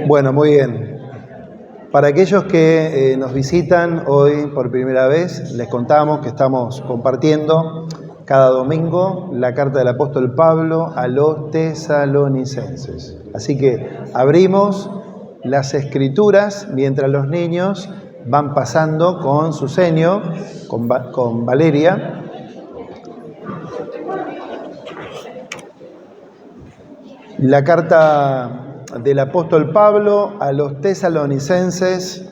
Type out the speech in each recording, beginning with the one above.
Bueno, muy bien. Para aquellos que nos visitan hoy por primera vez, les contamos que estamos compartiendo cada domingo la carta del apóstol Pablo a los tesalonicenses. Así que abrimos las escrituras mientras los niños van pasando con su seño, con Valeria. La carta del apóstol Pablo a los tesalonicenses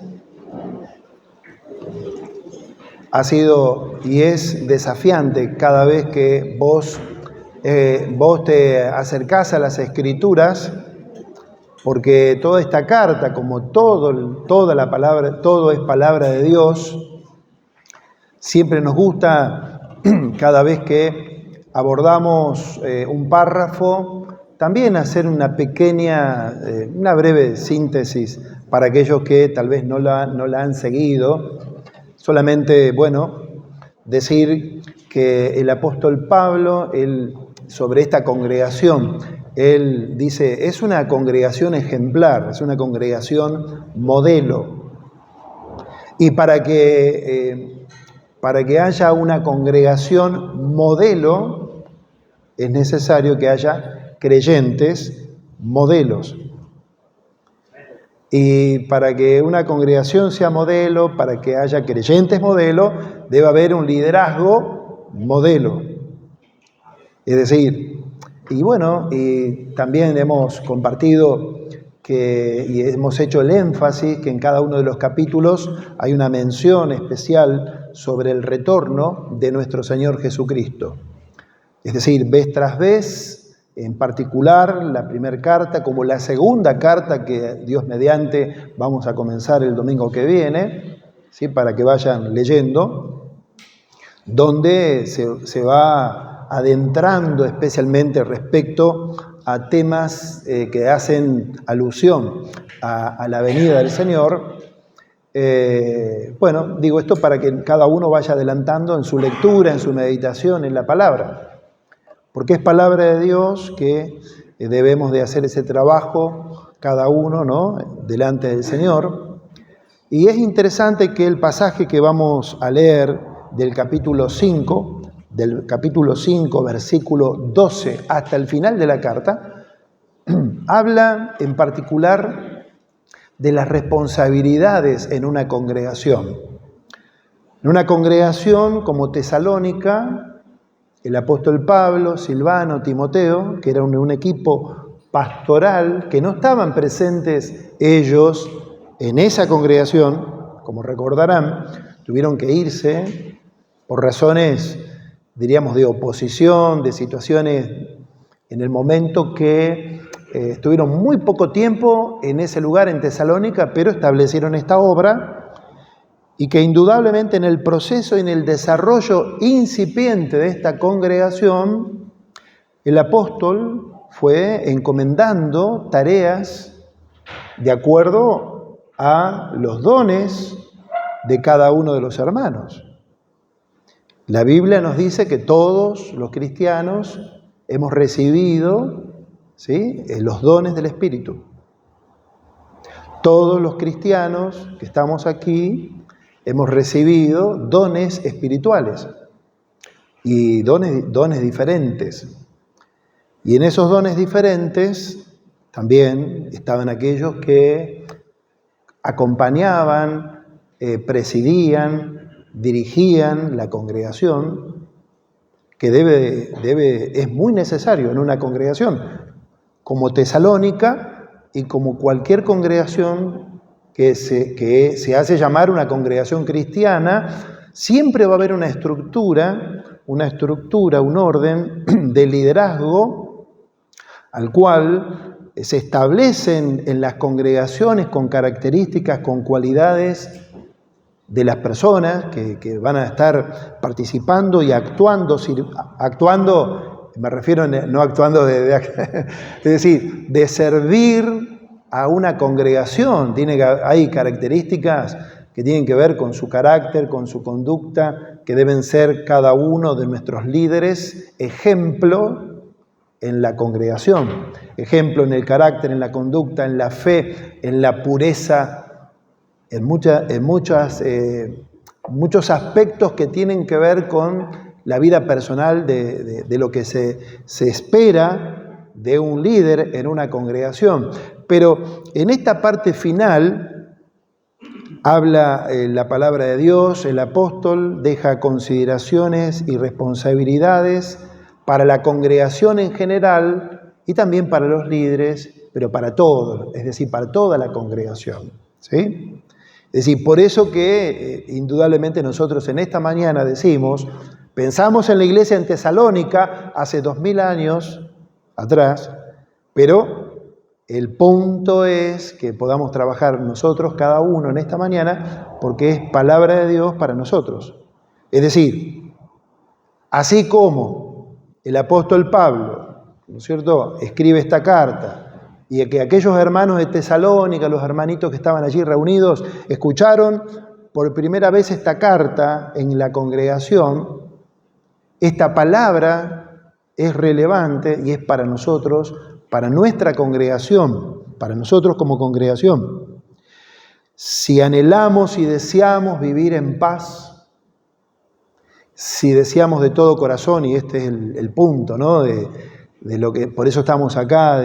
ha sido y es desafiante cada vez que vos te acercás a las escrituras, porque toda esta carta, como toda la palabra, todo es palabra de Dios. Siempre nos gusta, cada vez que abordamos un párrafo, también hacer una pequeña, una breve síntesis para aquellos que tal vez no la han seguido. Solamente, decir que el apóstol Pablo, sobre esta congregación, él dice, es una congregación ejemplar, es una congregación modelo. Y para que haya una congregación modelo, es necesario que haya creyentes modelos. Y para que una congregación sea modelo, para que haya creyentes modelo, debe haber un liderazgo modelo. Es decir, y también hemos compartido y hemos hecho el énfasis que en cada uno de los capítulos hay una mención especial sobre el retorno de nuestro Señor Jesucristo. Es decir, vez tras vez, en particular la primera carta, como la segunda carta que Dios mediante vamos a comenzar el domingo que viene, ¿sí? Para que vayan leyendo, donde se va adentrando especialmente respecto a temas que hacen alusión a la venida del Señor. Digo esto para que cada uno vaya adelantando en su lectura, en su meditación, en la palabra. Porque es palabra de Dios que debemos de hacer ese trabajo cada uno, ¿no?, delante del Señor. Y es interesante que el pasaje que vamos a leer del capítulo 5, versículo 12 hasta el final de la carta, habla en particular de las responsabilidades en una congregación. En una congregación como Tesalónica, el apóstol Pablo, Silvano, Timoteo, que era un equipo pastoral, que no estaban presentes ellos en esa congregación, como recordarán, tuvieron que irse por razones, diríamos, de oposición, de situaciones en el momento que estuvieron muy poco tiempo en ese lugar en Tesalónica, pero establecieron esta obra. Y que indudablemente en el proceso y en el desarrollo incipiente de esta congregación, el apóstol fue encomendando tareas de acuerdo a los dones de cada uno de los hermanos. La Biblia nos dice que todos los cristianos hemos recibido, ¿sí?, los dones del Espíritu. Todos los cristianos que estamos aquí hemos recibido dones espirituales y dones diferentes. Y en esos dones diferentes también estaban aquellos que acompañaban, presidían, dirigían la congregación, que es muy necesario en una congregación como Tesalónica y como cualquier congregación que se hace llamar una congregación cristiana. Siempre va a haber una estructura, un orden de liderazgo al cual se establecen en las congregaciones con características, con cualidades de las personas que van a estar participando y actuando, me refiero no actuando es decir, de servir a una congregación. Hay características que tienen que ver con su carácter, con su conducta, que deben ser cada uno de nuestros líderes ejemplo en la congregación. Ejemplo, en el carácter, en la conducta, en la fe, en la pureza, en muchos aspectos que tienen que ver con la vida personal de lo que se espera de un líder en una congregación. Pero en esta parte final habla la palabra de Dios, el apóstol deja consideraciones y responsabilidades para la congregación en general y también para los líderes, pero para todos, es decir, para toda la congregación, ¿sí? Es decir, por eso que indudablemente nosotros en esta mañana decimos, pensamos en la iglesia en Tesalónica hace 2000 años atrás, pero el punto es que podamos trabajar nosotros, cada uno en esta mañana, porque es palabra de Dios para nosotros. Es decir, así como el apóstol Pablo, ¿no es cierto?, escribe esta carta, y que aquellos hermanos de Tesalónica, los hermanitos que estaban allí reunidos, escucharon por primera vez esta carta en la congregación, esta palabra es relevante y es para nosotros, para nuestra congregación, para nosotros como congregación. Si anhelamos y deseamos vivir en paz, si deseamos de todo corazón, y este es el punto, ¿no?, de lo que, por eso estamos acá,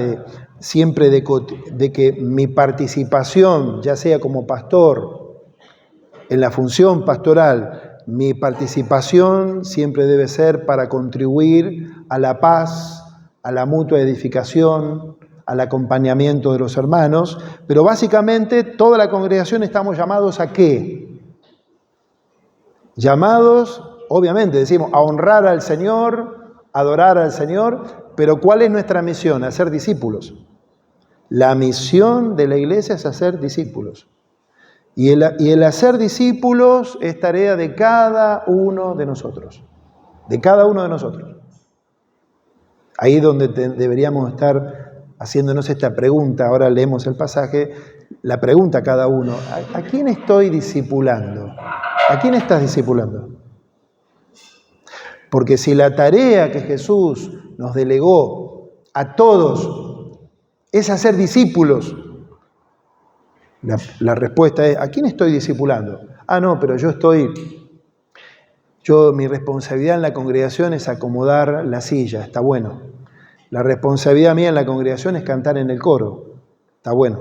siempre de que mi participación, ya sea como pastor, en la función pastoral, mi participación siempre debe ser para contribuir a la paz, a la mutua edificación, al acompañamiento de los hermanos, pero básicamente toda la congregación estamos llamados ¿a qué? Llamados, obviamente decimos, a honrar al Señor, adorar al Señor, pero ¿cuál es nuestra misión? Hacer discípulos. La misión de la iglesia es hacer discípulos. Y el hacer discípulos es tarea de cada uno de nosotros. De cada uno de nosotros. Ahí es donde deberíamos estar haciéndonos esta pregunta. Ahora leemos el pasaje. La pregunta a cada uno. ¿A quién estoy discipulando? ¿A quién estás discipulando? Porque si la tarea que Jesús nos delegó a todos es hacer discípulos, la respuesta es, ¿a quién estoy discipulando? Ah, no, pero mi responsabilidad en la congregación es acomodar la silla, está bueno. La responsabilidad mía en la congregación es cantar en el coro, está bueno.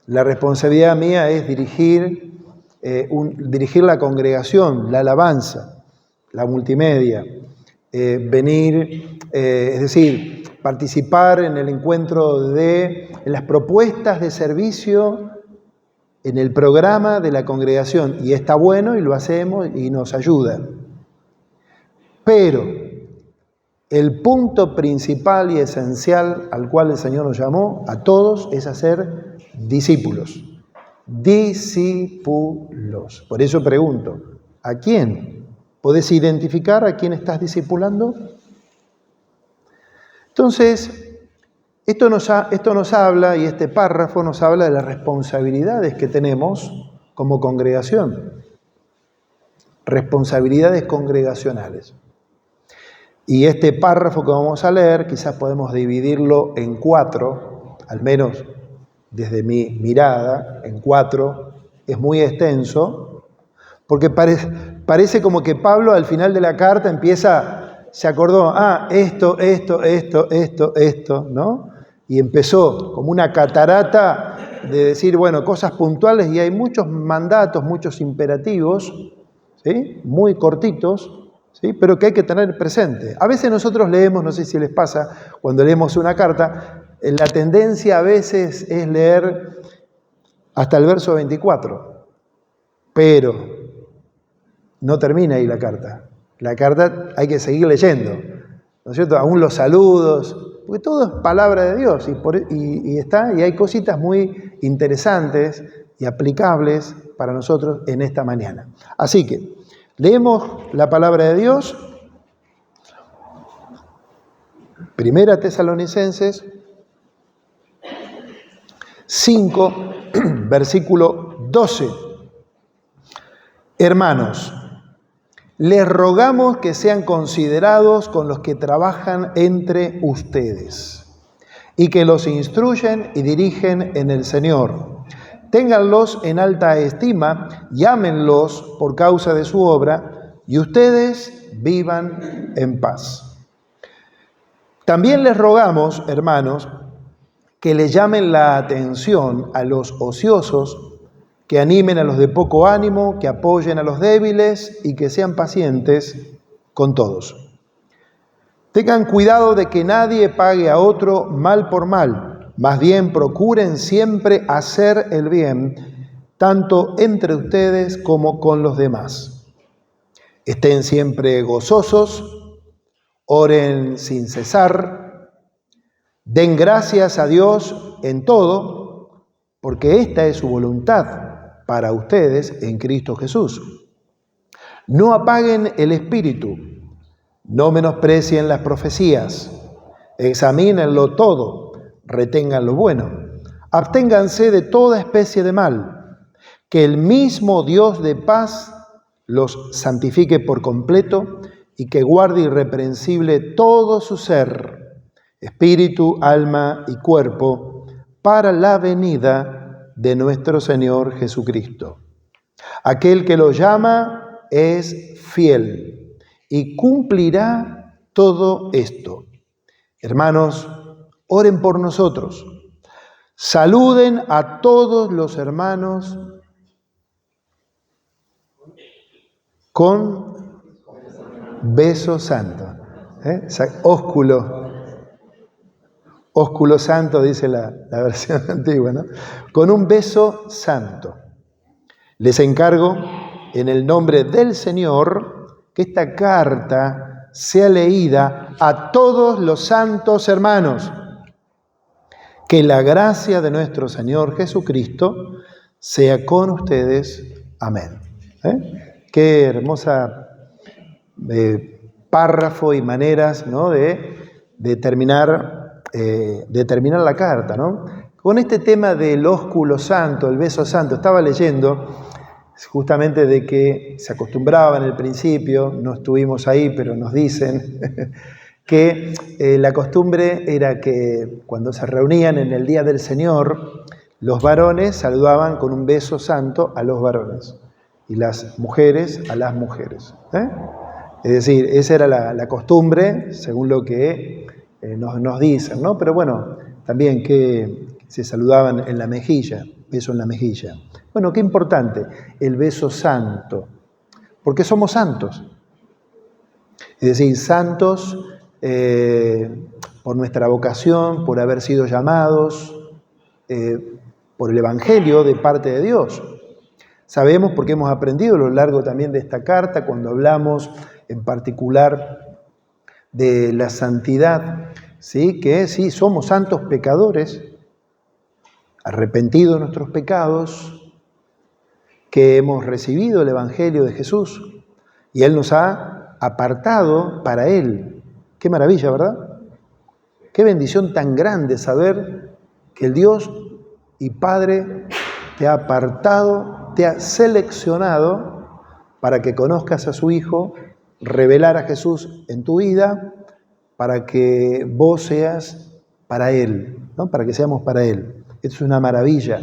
La responsabilidad mía es dirigir la congregación, la alabanza, la multimedia, es decir, participar en el encuentro en las propuestas de servicio en el programa de la congregación, y está bueno y lo hacemos y nos ayuda. Pero el punto principal y esencial al cual el Señor nos llamó a todos es hacer discípulos. Discípulos. Por eso pregunto, ¿a quién? ¿Podés identificar a quién estás discipulando? Entonces, esto nos habla, y este párrafo nos habla de las responsabilidades que tenemos como congregación. Responsabilidades congregacionales. Y este párrafo que vamos a leer, quizás podemos dividirlo en 4, al menos desde mi mirada, en 4, es muy extenso, porque parece como que Pablo al final de la carta se acordó, esto, ¿no? Y empezó como una catarata de decir, bueno, cosas puntuales, y hay muchos mandatos, muchos imperativos, ¿sí?, muy cortitos, ¿sí?, pero que hay que tener presente. A veces nosotros leemos, no sé si les pasa, cuando leemos una carta, la tendencia a veces es leer hasta el verso 24, pero no termina ahí la carta. La carta hay que seguir leyendo, ¿no es cierto? Aún los saludos, porque todo es palabra de Dios, y hay cositas muy interesantes y aplicables para nosotros en esta mañana. Así que leemos la palabra de Dios, Primera Tesalonicenses 5, versículo 12. Hermanos, les rogamos que sean considerados con los que trabajan entre ustedes y que los instruyen y dirigen en el Señor. Ténganlos en alta estima, llámenlos por causa de su obra, y ustedes vivan en paz. También les rogamos, hermanos, que le llamen la atención a los ociosos, que animen a los de poco ánimo, que apoyen a los débiles y que sean pacientes con todos. Tengan cuidado de que nadie pague a otro mal por mal, más bien procuren siempre hacer el bien, tanto entre ustedes como con los demás. Estén siempre gozosos, oren sin cesar, den gracias a Dios en todo, porque esta es su voluntad para ustedes en Cristo Jesús. No apaguen el espíritu, no menosprecien las profecías, examínenlo todo, retengan lo bueno, absténganse de toda especie de mal, que el mismo Dios de paz los santifique por completo y que guarde irreprensible todo su ser, espíritu, alma y cuerpo, para la venida de nuestro Señor Jesucristo. Aquel que lo llama es fiel y cumplirá todo esto. Hermanos, oren por nosotros. Saluden a todos los hermanos con beso santo. Ósculo santo, dice la versión antigua, ¿no? Con un beso santo. Les encargo, en el nombre del Señor, que esta carta sea leída a todos los santos hermanos. Que la gracia de nuestro Señor Jesucristo sea con ustedes. Amén. Qué hermosa párrafo y maneras, ¿no?, de terminar la carta, ¿no? Con este tema del ósculo santo, el beso santo, estaba leyendo justamente de que se acostumbraba en el principio, no estuvimos ahí, pero nos dicen que la costumbre era que cuando se reunían en el Día del Señor, los varones saludaban con un beso santo a los varones y las mujeres a las mujeres. Es decir, esa era la costumbre, según lo que nos dicen, ¿no? Pero bueno, también que se saludaban en la mejilla, beso en la mejilla. Bueno, qué importante, el beso santo, porque somos santos. Es decir, santos por nuestra vocación, por haber sido llamados, por el Evangelio de parte de Dios. Sabemos, porque hemos aprendido a lo largo también de esta carta, cuando hablamos en particular de la santidad, ¿sí?, que sí, somos santos pecadores, arrepentidos de nuestros pecados, que hemos recibido el Evangelio de Jesús y Él nos ha apartado para Él. Qué maravilla, ¿verdad? Qué bendición tan grande saber que el Dios y Padre te ha apartado, te ha seleccionado para que conozcas a su Hijo, revelar a Jesús en tu vida, para que vos seas para Él, ¿no? Para que seamos para Él. Esto es una maravilla,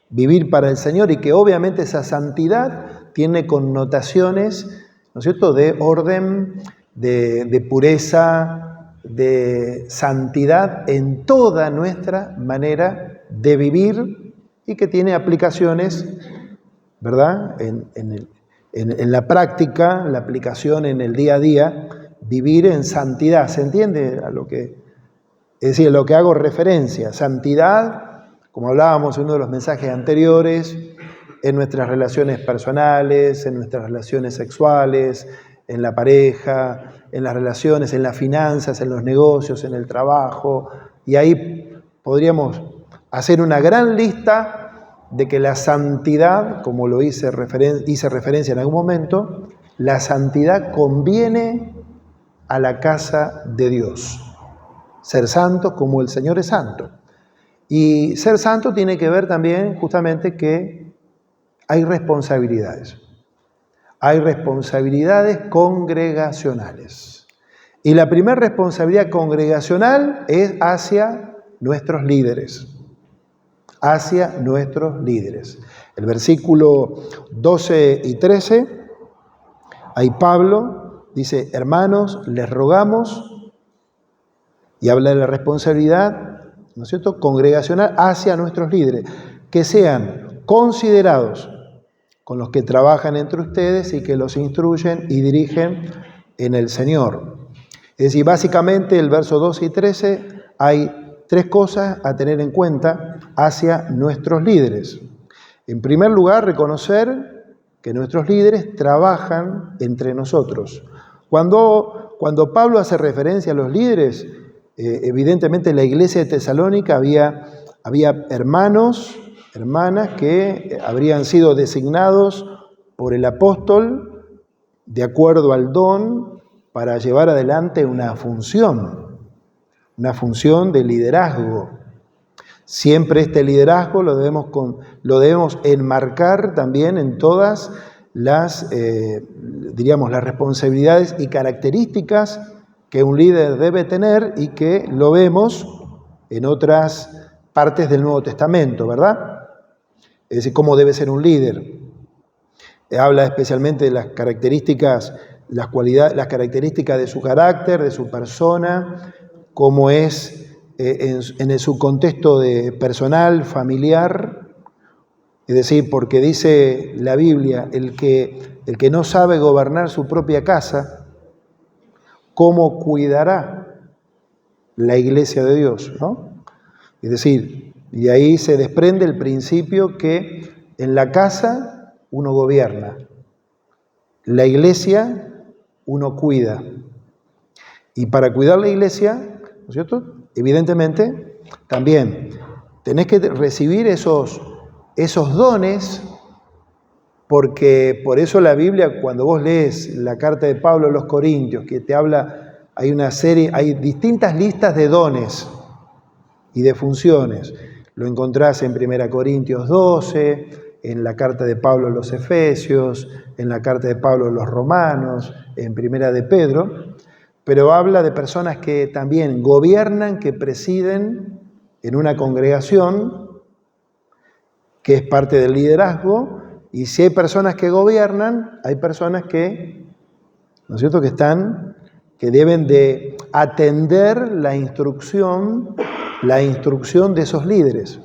vivir para el Señor, y que obviamente esa santidad tiene connotaciones, ¿no es cierto?, de orden, de pureza, de santidad en toda nuestra manera de vivir, y que tiene aplicaciones, ¿verdad?, en la práctica, la aplicación en el día a día, vivir en santidad. ¿Se entiende a lo que, es decir, a lo que hago referencia? Santidad, como hablábamos en uno de los mensajes anteriores, en nuestras relaciones personales, en nuestras relaciones sexuales, en la pareja, en las relaciones, en las finanzas, en los negocios, en el trabajo. Y ahí podríamos hacer una gran lista de que la santidad, como lo hice referencia en algún momento, la santidad conviene a la casa de Dios. Ser santos como el Señor es santo. Y ser santo tiene que ver también justamente que hay responsabilidades. hay responsabilidades congregacionales. Y la primera responsabilidad congregacional es hacia nuestros líderes. Hacia nuestros líderes. El versículo 12 y 13, ahí Pablo dice, hermanos, les rogamos, y habla de la responsabilidad, ¿no es cierto?, congregacional hacia nuestros líderes, que sean considerados con los que trabajan entre ustedes y que los instruyen y dirigen en el Señor. Es decir, básicamente el verso 12 y 13 hay tres cosas a tener en cuenta hacia nuestros líderes. En primer lugar, reconocer que nuestros líderes trabajan entre nosotros. Cuando Pablo hace referencia a los líderes, evidentemente en la iglesia de Tesalónica había hermanos, hermanas que habrían sido designados por el apóstol de acuerdo al don para llevar adelante una función de liderazgo. Siempre este liderazgo lo debemos enmarcar también en todas las responsabilidades y características que un líder debe tener y que lo vemos en otras partes del Nuevo Testamento, ¿verdad? Es decir, cómo debe ser un líder. Habla especialmente de las características, las características de su carácter, de su persona, cómo es en su contexto de personal, familiar. Es decir, porque dice la Biblia, el que no sabe gobernar su propia casa, ¿cómo cuidará la iglesia de Dios?, ¿no? Es decir, y ahí se desprende el principio que en la casa uno gobierna, la iglesia uno cuida. Y para cuidar la iglesia, ¿no es cierto?, evidentemente, también tenés que recibir esos dones, porque por eso la Biblia, cuando vos lees la carta de Pablo a los Corintios, que te habla, hay distintas listas de dones y de funciones. Lo encontrás en 1 Corintios 12, en la carta de Pablo a los Efesios, en la carta de Pablo a los Romanos, en 1 de Pedro, pero habla de personas que también gobiernan, que presiden en una congregación, que es parte del liderazgo, y si hay personas que gobiernan, hay personas que, ¿no es cierto?, que deben de atender la instrucción de esos líderes.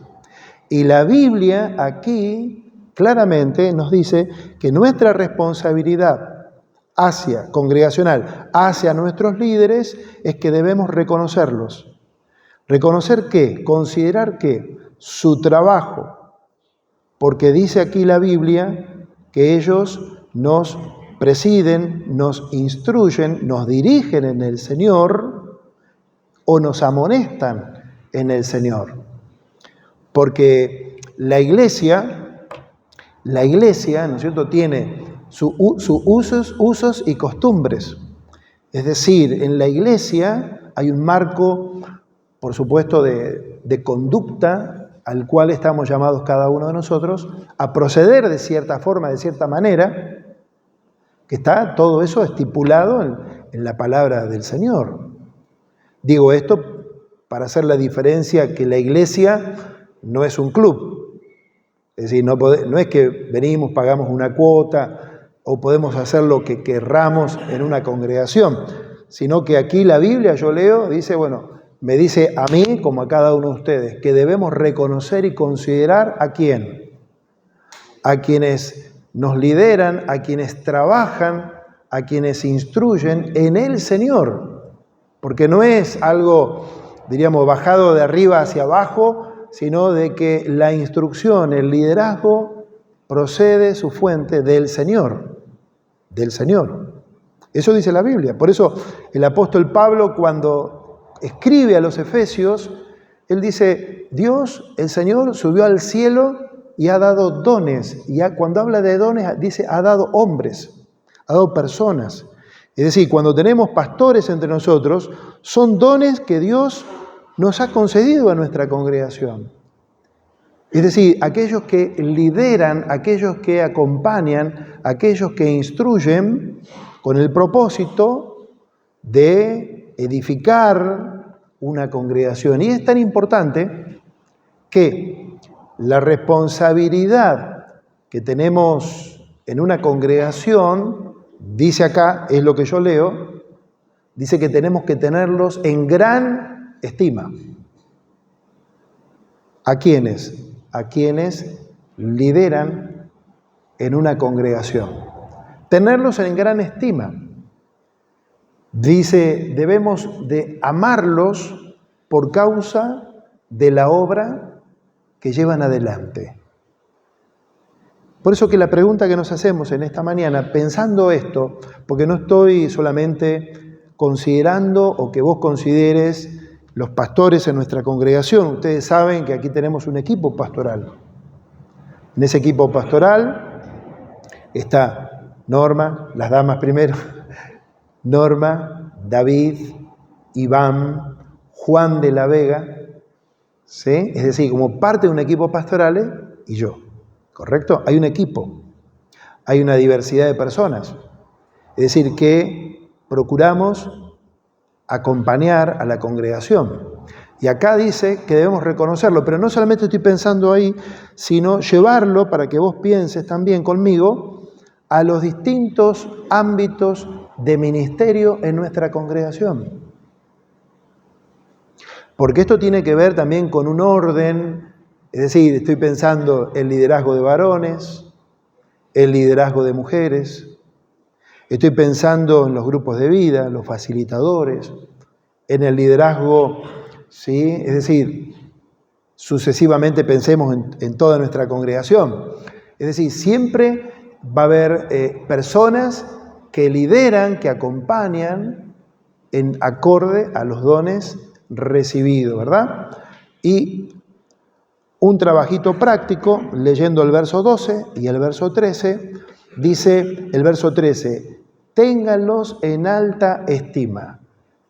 Y la Biblia aquí claramente nos dice que nuestra responsabilidad congregacional hacia nuestros líderes es que debemos reconocerlos. ¿Reconocer qué? Considerar que su trabajo, porque dice aquí la Biblia que ellos nos presiden, nos instruyen, nos dirigen en el Señor o nos amonestan en el Señor. Porque la iglesia, ¿no es cierto?, tiene sus usos y costumbres. Es decir, en la iglesia hay un marco, por supuesto, de conducta al cual estamos llamados cada uno de nosotros a proceder de cierta forma, de cierta manera, que está todo eso estipulado en la palabra del Señor. Digo esto para hacer la diferencia que la iglesia no es un club. Es decir, no es que venimos, pagamos una cuota o podemos hacer lo que querramos en una congregación, sino que aquí la Biblia, yo leo, dice, me dice a mí, como a cada uno de ustedes, que debemos reconocer y considerar ¿a quién? A quienes nos lideran, a quienes trabajan, a quienes instruyen en el Señor. Porque no es algo, bajado de arriba hacia abajo, sino de que la instrucción, el liderazgo, procede su fuente del Señor. Del Señor. Eso dice la Biblia. Por eso el apóstol Pablo, cuando escribe a los Efesios, él dice, Dios, el Señor, subió al cielo y ha dado dones. Y cuando habla de dones, dice, ha dado hombres, ha dado personas. Es decir, cuando tenemos pastores entre nosotros, son dones que Dios nos ha concedido a nuestra congregación. Es decir, aquellos que lideran, aquellos que acompañan, aquellos que instruyen con el propósito de edificar una congregación. Y es tan importante que la responsabilidad que tenemos en una congregación, dice acá, es lo que yo leo, dice que tenemos que tenerlos en gran estima. ¿A quiénes? A quienes lideran en una congregación. Tenerlos en gran estima. Dice, debemos de amarlos por causa de la obra que llevan adelante. Por eso que la pregunta que nos hacemos en esta mañana, pensando esto, porque no estoy solamente considerando o que vos consideres los pastores en nuestra congregación. Ustedes saben que aquí tenemos un equipo pastoral. En ese equipo pastoral está Norma, las damas primero, Norma, David, Iván, Juan de la Vega, ¿sí? Es decir, como parte de un equipo pastoral y yo, ¿correcto? Hay un equipo, hay una diversidad de personas. Es decir, que procuramos acompañar a la congregación. Y acá dice que debemos reconocerlo, pero no solamente estoy pensando ahí, sino llevarlo para que vos pienses también conmigo a los distintos ámbitos de ministerio en nuestra congregación. Porque esto tiene que ver también con un orden, es decir, estoy pensando el liderazgo de varones, el liderazgo de mujeres, estoy pensando en los grupos de vida, los facilitadores, en el liderazgo, ¿sí? Es decir, sucesivamente pensemos en toda nuestra congregación. Es decir, siempre va a haber personas que lideran, que acompañan en acorde a los dones recibidos, ¿verdad? Y un trabajito práctico, leyendo el verso 12 y el verso 13, dice el verso 13, ténganlos en alta estima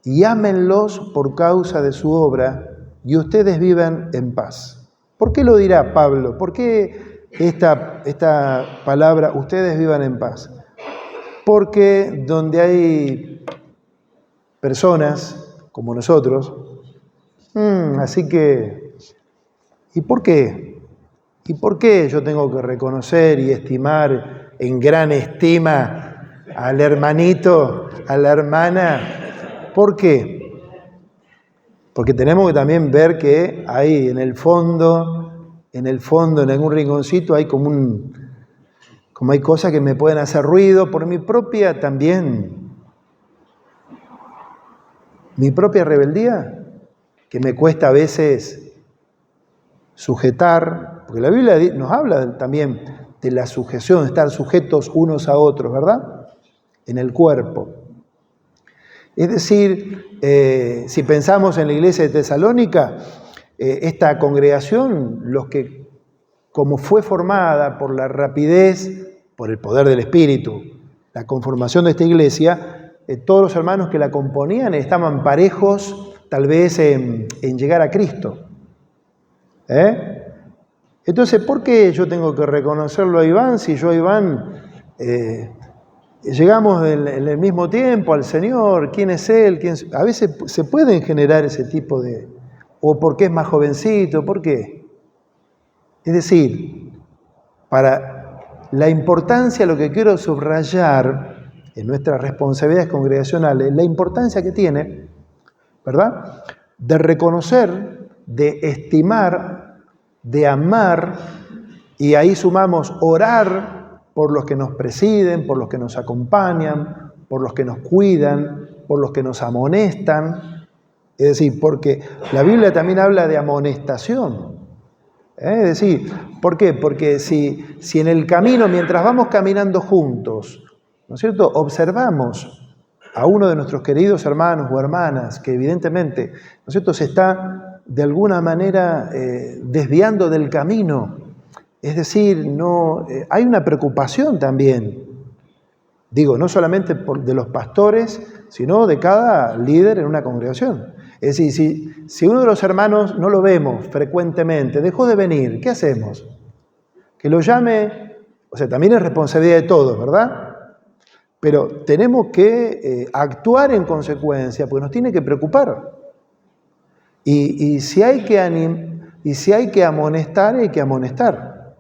y ámenlos por causa de su obra y ustedes vivan en paz. ¿Por qué lo dirá Pablo? ¿Por qué esta palabra, ustedes vivan en paz? Porque donde hay personas como nosotros, así que, ¿y por qué? ¿Y por qué yo tengo que reconocer y estimar en gran estima al hermanito, a la hermana? ¿Por qué? Porque tenemos que también ver que hay en el fondo, en algún rinconcito, hay como hay cosas que me pueden hacer ruido por mi propia rebeldía, que me cuesta a veces sujetar, porque la Biblia nos habla también de la sujeción, de estar sujetos unos a otros, ¿verdad? En el cuerpo. Es decir, si pensamos en la iglesia de Tesalónica, esta congregación, como fue formada por la rapidez, por el poder del Espíritu, la conformación de esta iglesia, todos los hermanos que la componían estaban parejos tal vez en llegar a Cristo. Entonces, ¿por qué yo tengo que reconocerlo a Iván si yo a Iván llegamos en el mismo tiempo al Señor? ¿Quién es Él? A veces se pueden generar ese tipo de... o porque es más jovencito, ¿por qué? Es decir, para la importancia, lo que quiero subrayar en nuestras responsabilidades congregacionales, la importancia que tiene, ¿verdad?, de reconocer, de estimar, de amar, y ahí sumamos orar por los que nos presiden, por los que nos acompañan, por los que nos cuidan, por los que nos amonestan. Es decir, porque la Biblia también habla de amonestación. Es decir, ¿por qué? Porque si en el camino, mientras vamos caminando juntos, ¿no es cierto?, observamos a uno de nuestros queridos hermanos o hermanas que evidentemente, ¿no es cierto?, se está de alguna manera desviando del camino. Es decir, hay una preocupación también, digo, no solamente de los pastores, sino de cada líder en una congregación. Es decir, si uno de los hermanos no lo vemos frecuentemente, dejó de venir, ¿qué hacemos? Que lo llame, o sea, también es responsabilidad de todos, ¿verdad? Pero tenemos que actuar en consecuencia, porque nos tiene que preocupar. Y si hay que amonestar, hay que amonestar.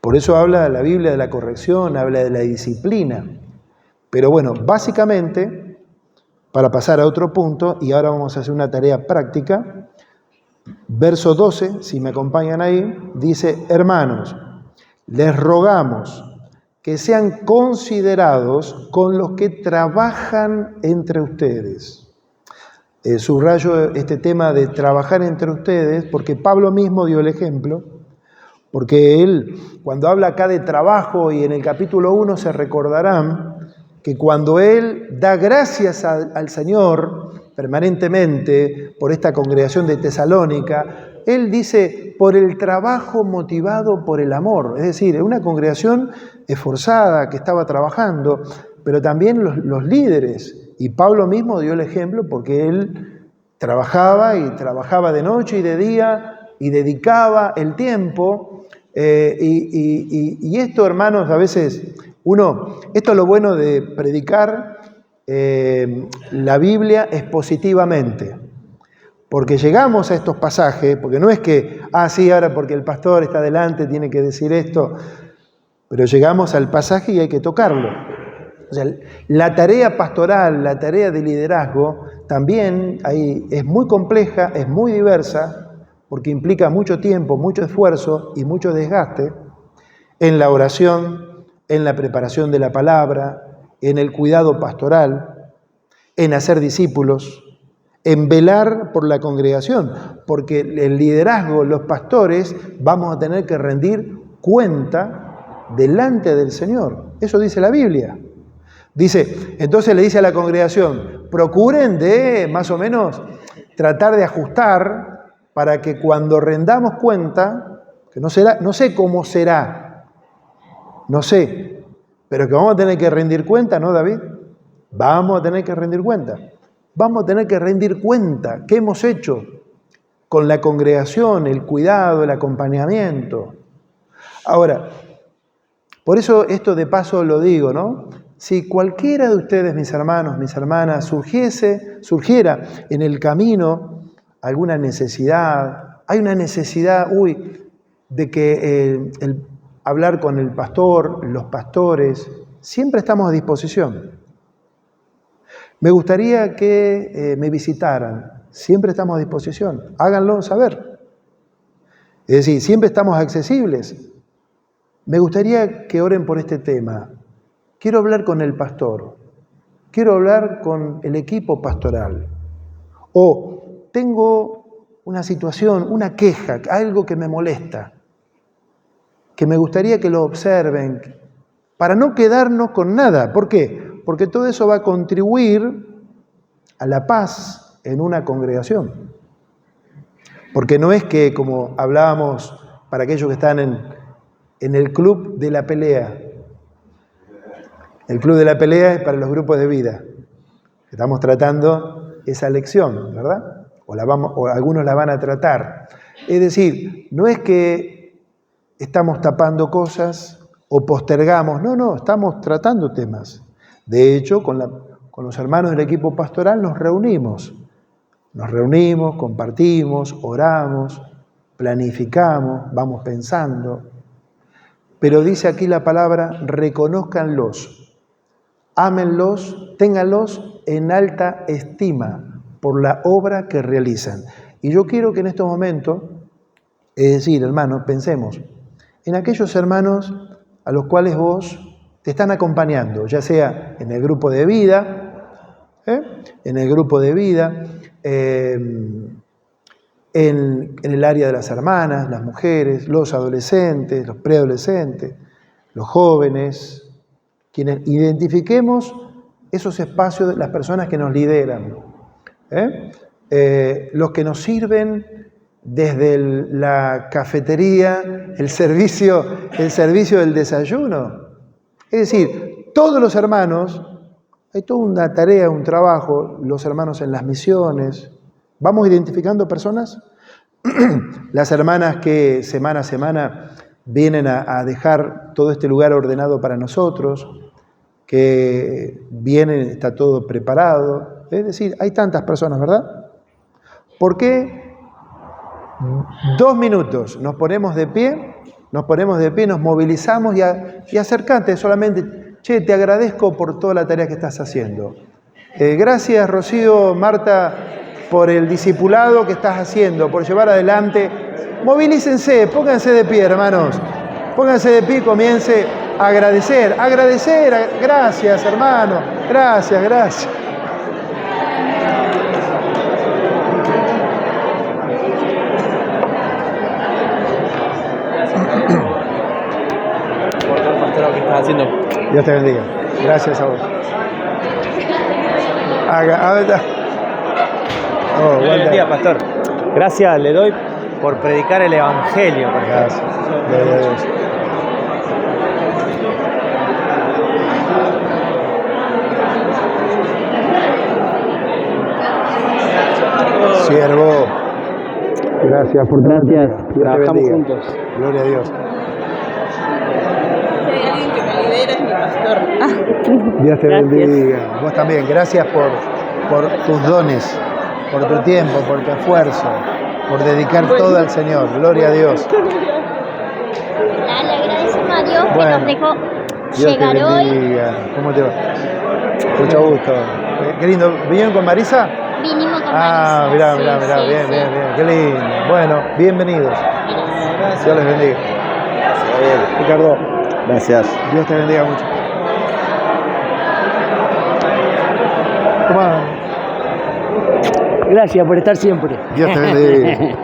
Por eso habla la Biblia de la corrección, habla de la disciplina. Pero bueno, básicamente, para pasar a otro punto, y ahora vamos a hacer una tarea práctica, verso 12, si me acompañan ahí, dice: hermanos, les rogamos que sean considerados con los que trabajan entre ustedes. Subrayo este tema de trabajar entre ustedes porque Pablo mismo dio el ejemplo, porque él, cuando habla acá de trabajo, y en el capítulo 1 se recordarán que cuando él da gracias al Señor permanentemente por esta congregación de Tesalónica, él dice, por el trabajo motivado por el amor. Es decir, es una congregación esforzada que estaba trabajando, pero también los líderes. Y Pablo mismo dio el ejemplo porque él trabajaba y trabajaba de noche y de día y dedicaba el tiempo. Y esto, hermanos, a veces esto es lo bueno de predicar la Biblia expositivamente. Porque llegamos a estos pasajes, porque no es que, sí, ahora porque el pastor está delante tiene que decir esto, pero llegamos al pasaje y hay que tocarlo. O sea, la tarea pastoral, la tarea de liderazgo, también es muy compleja, es muy diversa, porque implica mucho tiempo, mucho esfuerzo y mucho desgaste en la oración, en la preparación de la palabra, en el cuidado pastoral, en hacer discípulos, en velar por la congregación, porque el liderazgo, los pastores, vamos a tener que rendir cuenta delante del Señor. Eso dice la Biblia. Dice, entonces le dice a la congregación, procuren de más o menos tratar de ajustar para que cuando rendamos cuenta, que no sé cómo será, no sé, pero que vamos a tener que rendir cuenta, ¿no, David? Vamos a tener que rendir cuenta. Vamos a tener que rendir cuenta qué hemos hecho con la congregación, el cuidado, el acompañamiento. Ahora, por eso esto de paso lo digo, ¿no? Si cualquiera de ustedes, mis hermanos, mis hermanas, surgiera en el camino alguna necesidad, hay una necesidad, de que hablar con el pastor, los pastores, siempre estamos a disposición. Me gustaría que me visitaran, siempre estamos a disposición, háganlo saber. Es decir, siempre estamos accesibles. Me gustaría que oren por este tema. Quiero hablar con el pastor, quiero hablar con el equipo pastoral. O tengo una situación, una queja, algo que me molesta, que me gustaría que lo observen, para no quedarnos con nada. ¿Por qué? Porque todo eso va a contribuir a la paz en una congregación. Porque no es que, como hablábamos para aquellos que están en el club de la pelea. El club de la pelea es para los grupos de vida. Estamos tratando esa lección, ¿verdad? O algunos la van a tratar. Es decir, no es que estamos tapando cosas o postergamos. No, estamos tratando temas. De hecho, con los hermanos del equipo pastoral nos reunimos. Nos reunimos, compartimos, oramos, planificamos, vamos pensando. Pero dice aquí la palabra, reconózcanlos, ámenlos, ténganlos en alta estima por la obra que realizan. Y yo quiero que en estos momentos, es decir, hermanos, pensemos en aquellos hermanos a los cuales vos te están acompañando, ya sea en el grupo de vida, en el área de las hermanas, las mujeres, los adolescentes, los preadolescentes, los jóvenes, quienes identifiquemos esos espacios de las personas que nos lideran, los que nos sirven desde la cafetería, el servicio del desayuno. Es decir, todos los hermanos Hay toda una tarea, un trabajo, los hermanos en las misiones. Vamos identificando personas, las hermanas que semana a semana vienen a dejar todo este lugar ordenado para nosotros, que vienen, está todo preparado. Es decir, hay tantas personas, ¿verdad? ¿Por qué 2 minutos nos ponemos de pie, nos movilizamos y acercate solamente, che, te agradezco por toda la tarea que estás haciendo. Gracias, Rocío, Marta, por el discipulado que estás haciendo, por llevar adelante. Movilícense, pónganse de pie, hermanos. Pónganse de pie y comience a agradecer. Gracias, hermano. Gracias. Lo que estás haciendo. Dios te bendiga. Gracias a vos. Dios le bendiga, pastor. Gracias le doy por predicar el evangelio. Gracias. Gloria a Dios. Siervo. Gracias por Gracias. Trabajamos juntos. Gloria a Dios. Hay alguien que me lidera, es mi pastor. Dios te bendiga. Vos también. Gracias por tus dones, por tu tiempo, por tu esfuerzo, por dedicar todo al Señor. Gloria a Dios. Le agradecemos a Dios que nos dejó Dios te llegar hoy. bendiga. ¿Cómo te va? Mucho gusto. Qué lindo. ¿Vinieron con Marisa? Vinimos con Ah, Marisa. mirá, Sí, bien. sí. Qué lindo. Bueno, bienvenidos. Gracias. Dios les bendiga. Ricardo, Gracias. Dios te bendiga mucho. Tomá. Gracias por estar siempre. Dios te bendiga.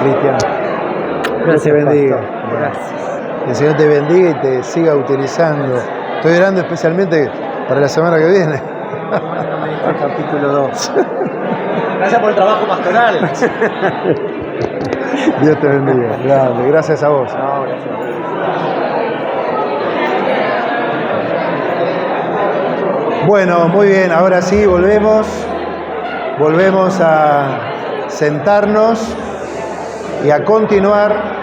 Cristian. Dios te bendiga. Pastor. Gracias. Que el Señor te bendiga y te siga utilizando. Estoy orando especialmente para la semana que viene. No me diste el capítulo 2. Gracias por el trabajo pastoral. Dios te bendiga. Grande. Gracias a vos. No, gracias. Bueno, muy bien. Ahora sí, volvemos. Volvemos a sentarnos y a continuar.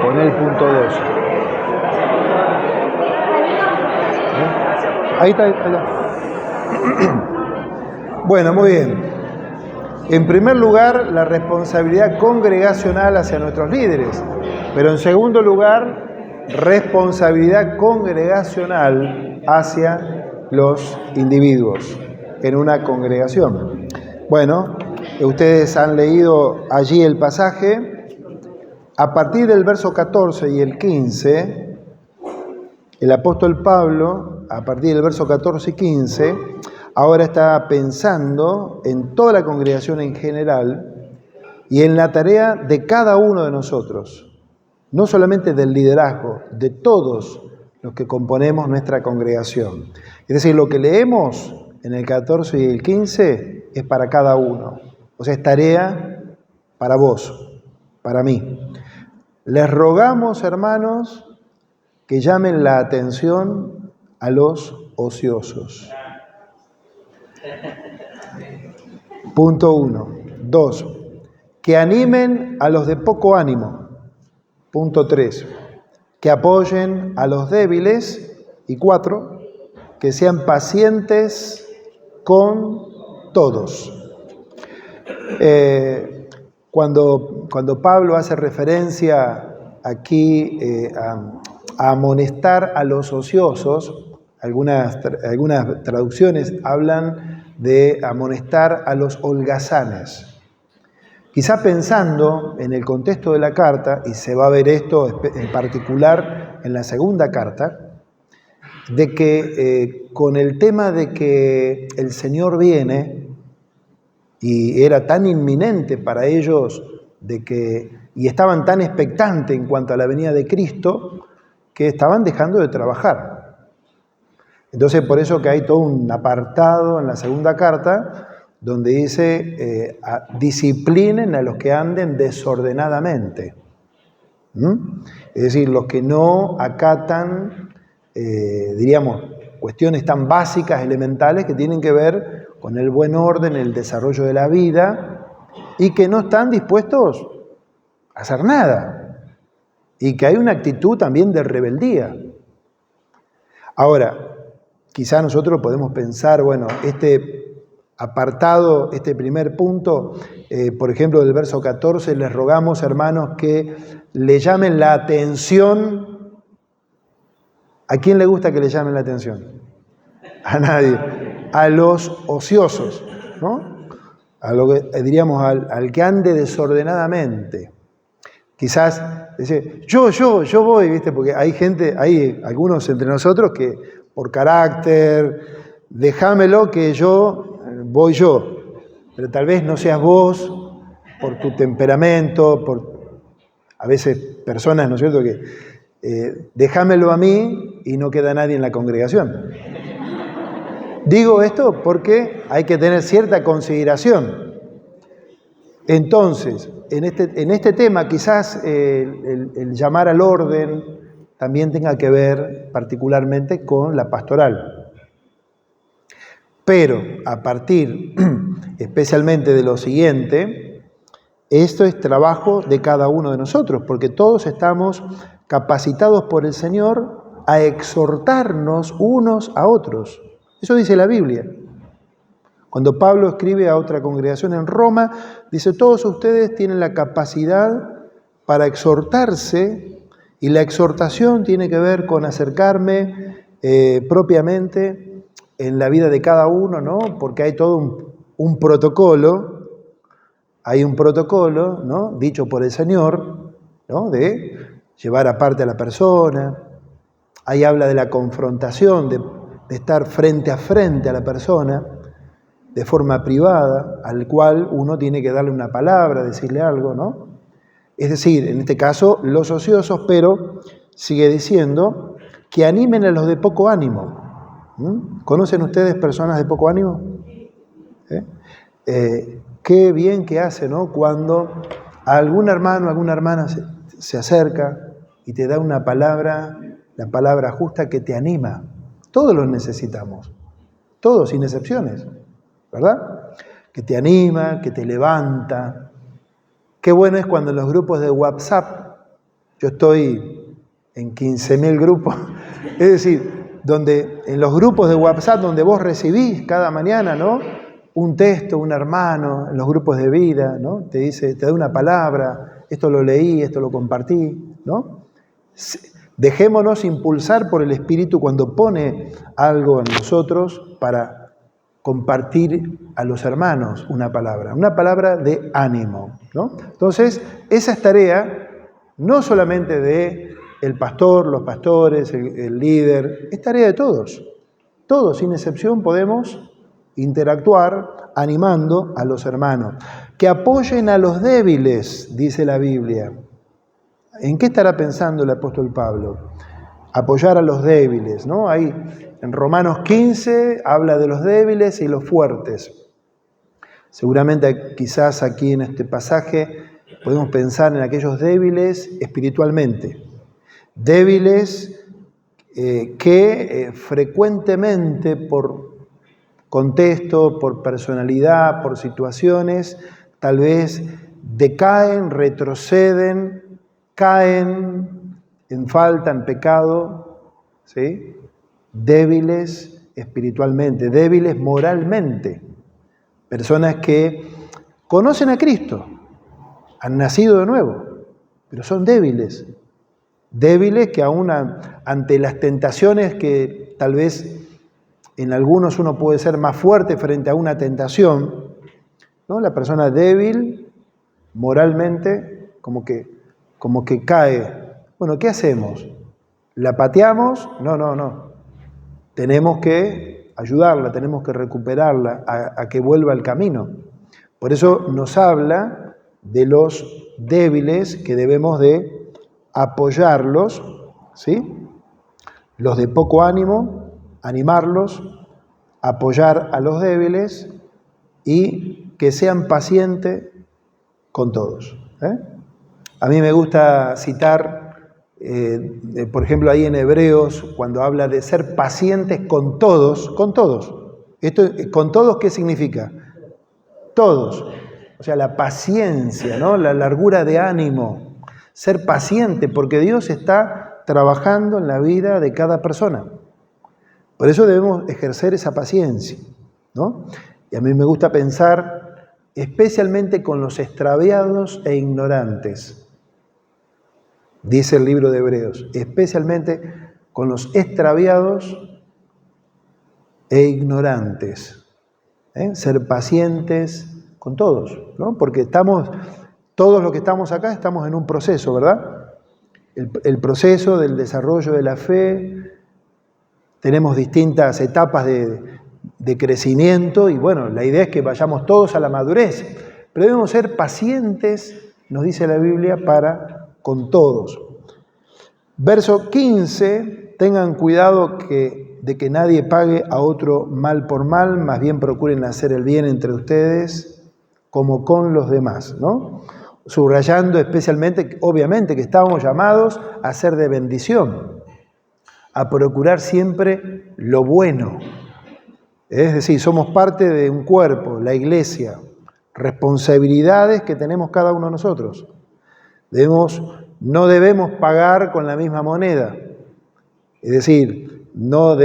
Poné el punto 2. Ahí está. Bueno, muy bien. En primer lugar, la responsabilidad congregacional hacia nuestros líderes. Pero en segundo lugar, responsabilidad congregacional hacia los individuos en una congregación. Bueno, ustedes han leído allí el pasaje. A partir del verso 14 y el 15, el apóstol Pablo, a partir del verso 14 y 15, ahora está pensando en toda la congregación en general y en la tarea de cada uno de nosotros, no solamente del liderazgo, de todos los que componemos nuestra congregación. Es decir, lo que leemos en el 14 y el 15 es para cada uno. O sea, es tarea para vos, para mí. Les rogamos, hermanos, que llamen la atención a los ociosos. Punto 1. 2. Que animen a los de poco ánimo. Punto 3. Que apoyen a los débiles. Y 4. Que sean pacientes con todos. Cuando Pablo hace referencia aquí a amonestar a los ociosos, algunas traducciones hablan de amonestar a los holgazanes. Quizá pensando en el contexto de la carta, y se va a ver esto en particular en la segunda carta, de que con el tema de que el Señor viene, y era tan inminente para ellos, y estaban tan expectantes en cuanto a la venida de Cristo, que estaban dejando de trabajar. Entonces, por eso que hay todo un apartado en la segunda carta, donde dice, disciplinen a los que anden desordenadamente. Es decir, los que no acatan, diríamos, cuestiones tan básicas, elementales, que tienen que ver con el buen orden, el desarrollo de la vida, y que no están dispuestos a hacer nada, y que hay una actitud también de rebeldía. Ahora, quizá nosotros podemos pensar, bueno, este apartado, este primer punto, por ejemplo, del verso 14, les rogamos, hermanos, que le llamen la atención. ¿A quién le gusta que le llamen la atención? A nadie. A los ociosos, ¿no? A lo que diríamos, al que ande desordenadamente. Quizás dice, yo voy, ¿viste? Porque hay algunos entre nosotros que por carácter, déjamelo que voy yo. Pero tal vez no seas vos, por tu temperamento, a veces personas, ¿no es cierto?, que déjamelo a mí y no queda nadie en la congregación. Digo esto porque hay que tener cierta consideración. Entonces, en este tema quizás el llamar al orden también tenga que ver particularmente con la pastoral. Pero a partir especialmente de lo siguiente, esto es trabajo de cada uno de nosotros, porque todos estamos capacitados por el Señor a exhortarnos unos a otros. Eso dice la Biblia. Cuando Pablo escribe a otra congregación en Roma, dice, todos ustedes tienen la capacidad para exhortarse, y la exhortación tiene que ver con acercarme propiamente en la vida de cada uno, ¿no? Porque hay todo un protocolo, ¿no?, dicho por el Señor, ¿no?, de llevar aparte a la persona. Ahí habla de la confrontación, de estar frente a frente a la persona, de forma privada, al cual uno tiene que darle una palabra, decirle algo, ¿no? Es decir, en este caso, los ociosos, pero sigue diciendo que animen a los de poco ánimo. ¿Conocen ustedes personas de poco ánimo? Qué bien que hace, ¿no?, cuando algún hermano, alguna hermana se acerca y te da una palabra, la palabra justa que te anima. Todos los necesitamos, todos, sin excepciones, ¿verdad? Que te anima, que te levanta. Qué bueno es cuando en los grupos de WhatsApp, yo estoy en 15.000 grupos, es decir, donde en los grupos de WhatsApp donde vos recibís cada mañana, ¿no?, un texto, un hermano, en los grupos de vida, ¿no?, te dice, te da una palabra, esto lo leí, esto lo compartí, ¿no? Dejémonos impulsar por el Espíritu cuando pone algo en nosotros para compartir a los hermanos una palabra de ánimo, ¿no? Entonces, esa es tarea no solamente de el pastor, los pastores, el líder, es tarea de todos. Todos, sin excepción, podemos interactuar animando a los hermanos. Que apoyen a los débiles, dice la Biblia. ¿En qué estará pensando el apóstol Pablo? Apoyar a los débiles, ¿no? Ahí en Romanos 15 habla de los débiles y los fuertes. Seguramente quizás aquí en este pasaje podemos pensar en aquellos débiles espiritualmente. Débiles que frecuentemente por contexto, por personalidad, por situaciones, tal vez decaen, retroceden, caen en falta, en pecado, ¿sí? Débiles espiritualmente, débiles moralmente. personas que conocen a Cristo, han nacido de nuevo, pero son débiles. Débiles que aún ante las tentaciones que tal vez en algunos uno puede ser más fuerte frente a una tentación, ¿no? La persona débil, moralmente, como que cae. Bueno, ¿qué hacemos? ¿La pateamos? No. Tenemos que ayudarla, tenemos que recuperarla a que vuelva al camino. Por eso nos habla de los débiles que debemos de apoyarlos, ¿sí? Los de poco ánimo, animarlos, apoyar a los débiles y que sean pacientes con todos. A mí me gusta citar, por ejemplo, ahí en Hebreos, cuando habla de ser pacientes con todos. Esto, ¿con todos qué significa? Todos. O sea, la paciencia, ¿no? La largura de ánimo. Ser paciente, porque Dios está trabajando en la vida de cada persona. Por eso debemos ejercer esa paciencia, ¿no? Y a mí me gusta pensar especialmente con los extraviados e ignorantes. Dice el libro de Hebreos, especialmente con los extraviados e ignorantes. Ser pacientes con todos, ¿no? Porque todos los que estamos acá estamos en un proceso, ¿verdad? El proceso del desarrollo de la fe, tenemos distintas etapas de crecimiento y bueno, la idea es que vayamos todos a la madurez, pero debemos ser pacientes, nos dice la Biblia, con todos. Verso 15, tengan cuidado de que nadie pague a otro mal por mal, más bien procuren hacer el bien entre ustedes como con los demás, ¿no? Subrayando especialmente, obviamente, que estábamos llamados a ser de bendición, a procurar siempre lo bueno. Es decir, somos parte de un cuerpo, la iglesia, responsabilidades que tenemos cada uno de nosotros. No debemos pagar con la misma moneda. Es decir, lo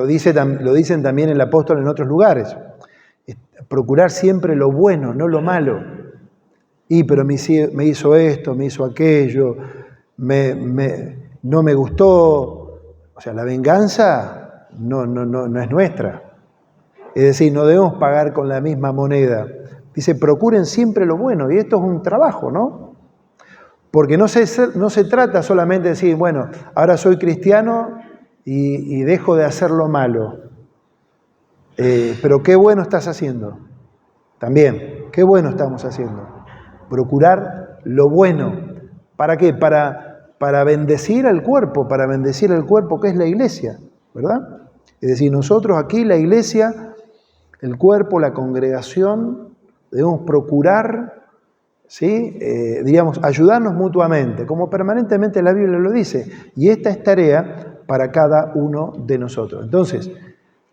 dicen también el apóstol en otros lugares. Procurar siempre lo bueno, no lo malo. Pero me hizo esto, me hizo aquello, no me gustó. O sea, la venganza no es nuestra. Es decir, no debemos pagar con la misma moneda. Dice, procuren siempre lo bueno. Y esto es un trabajo, ¿no? Porque no se trata solamente de decir, bueno, ahora soy cristiano y dejo de hacer lo malo. Pero qué bueno estás haciendo. También, qué bueno estamos haciendo. Procurar lo bueno. ¿Para qué? Para bendecir al cuerpo, que es la iglesia, ¿verdad? Es decir, nosotros aquí, la iglesia, el cuerpo, la congregación, debemos procurar, ¿sí? Ayudarnos mutuamente, como permanentemente la Biblia lo dice. Y esta es tarea para cada uno de nosotros. Entonces,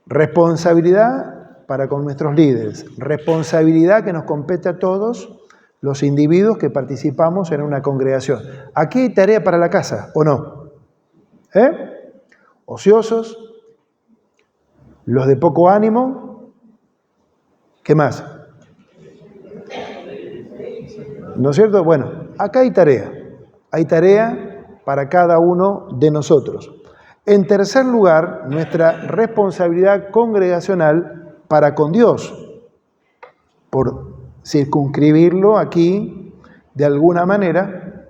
responsabilidad para con nuestros líderes, responsabilidad que nos compete a todos los individuos que participamos en una congregación. Aquí hay tarea para la casa, ¿o no? Ociosos, los de poco ánimo, ¿qué más? ¿No es cierto? Bueno, acá hay tarea para cada uno de nosotros. En tercer lugar, nuestra responsabilidad congregacional para con Dios, por circunscribirlo aquí de alguna manera,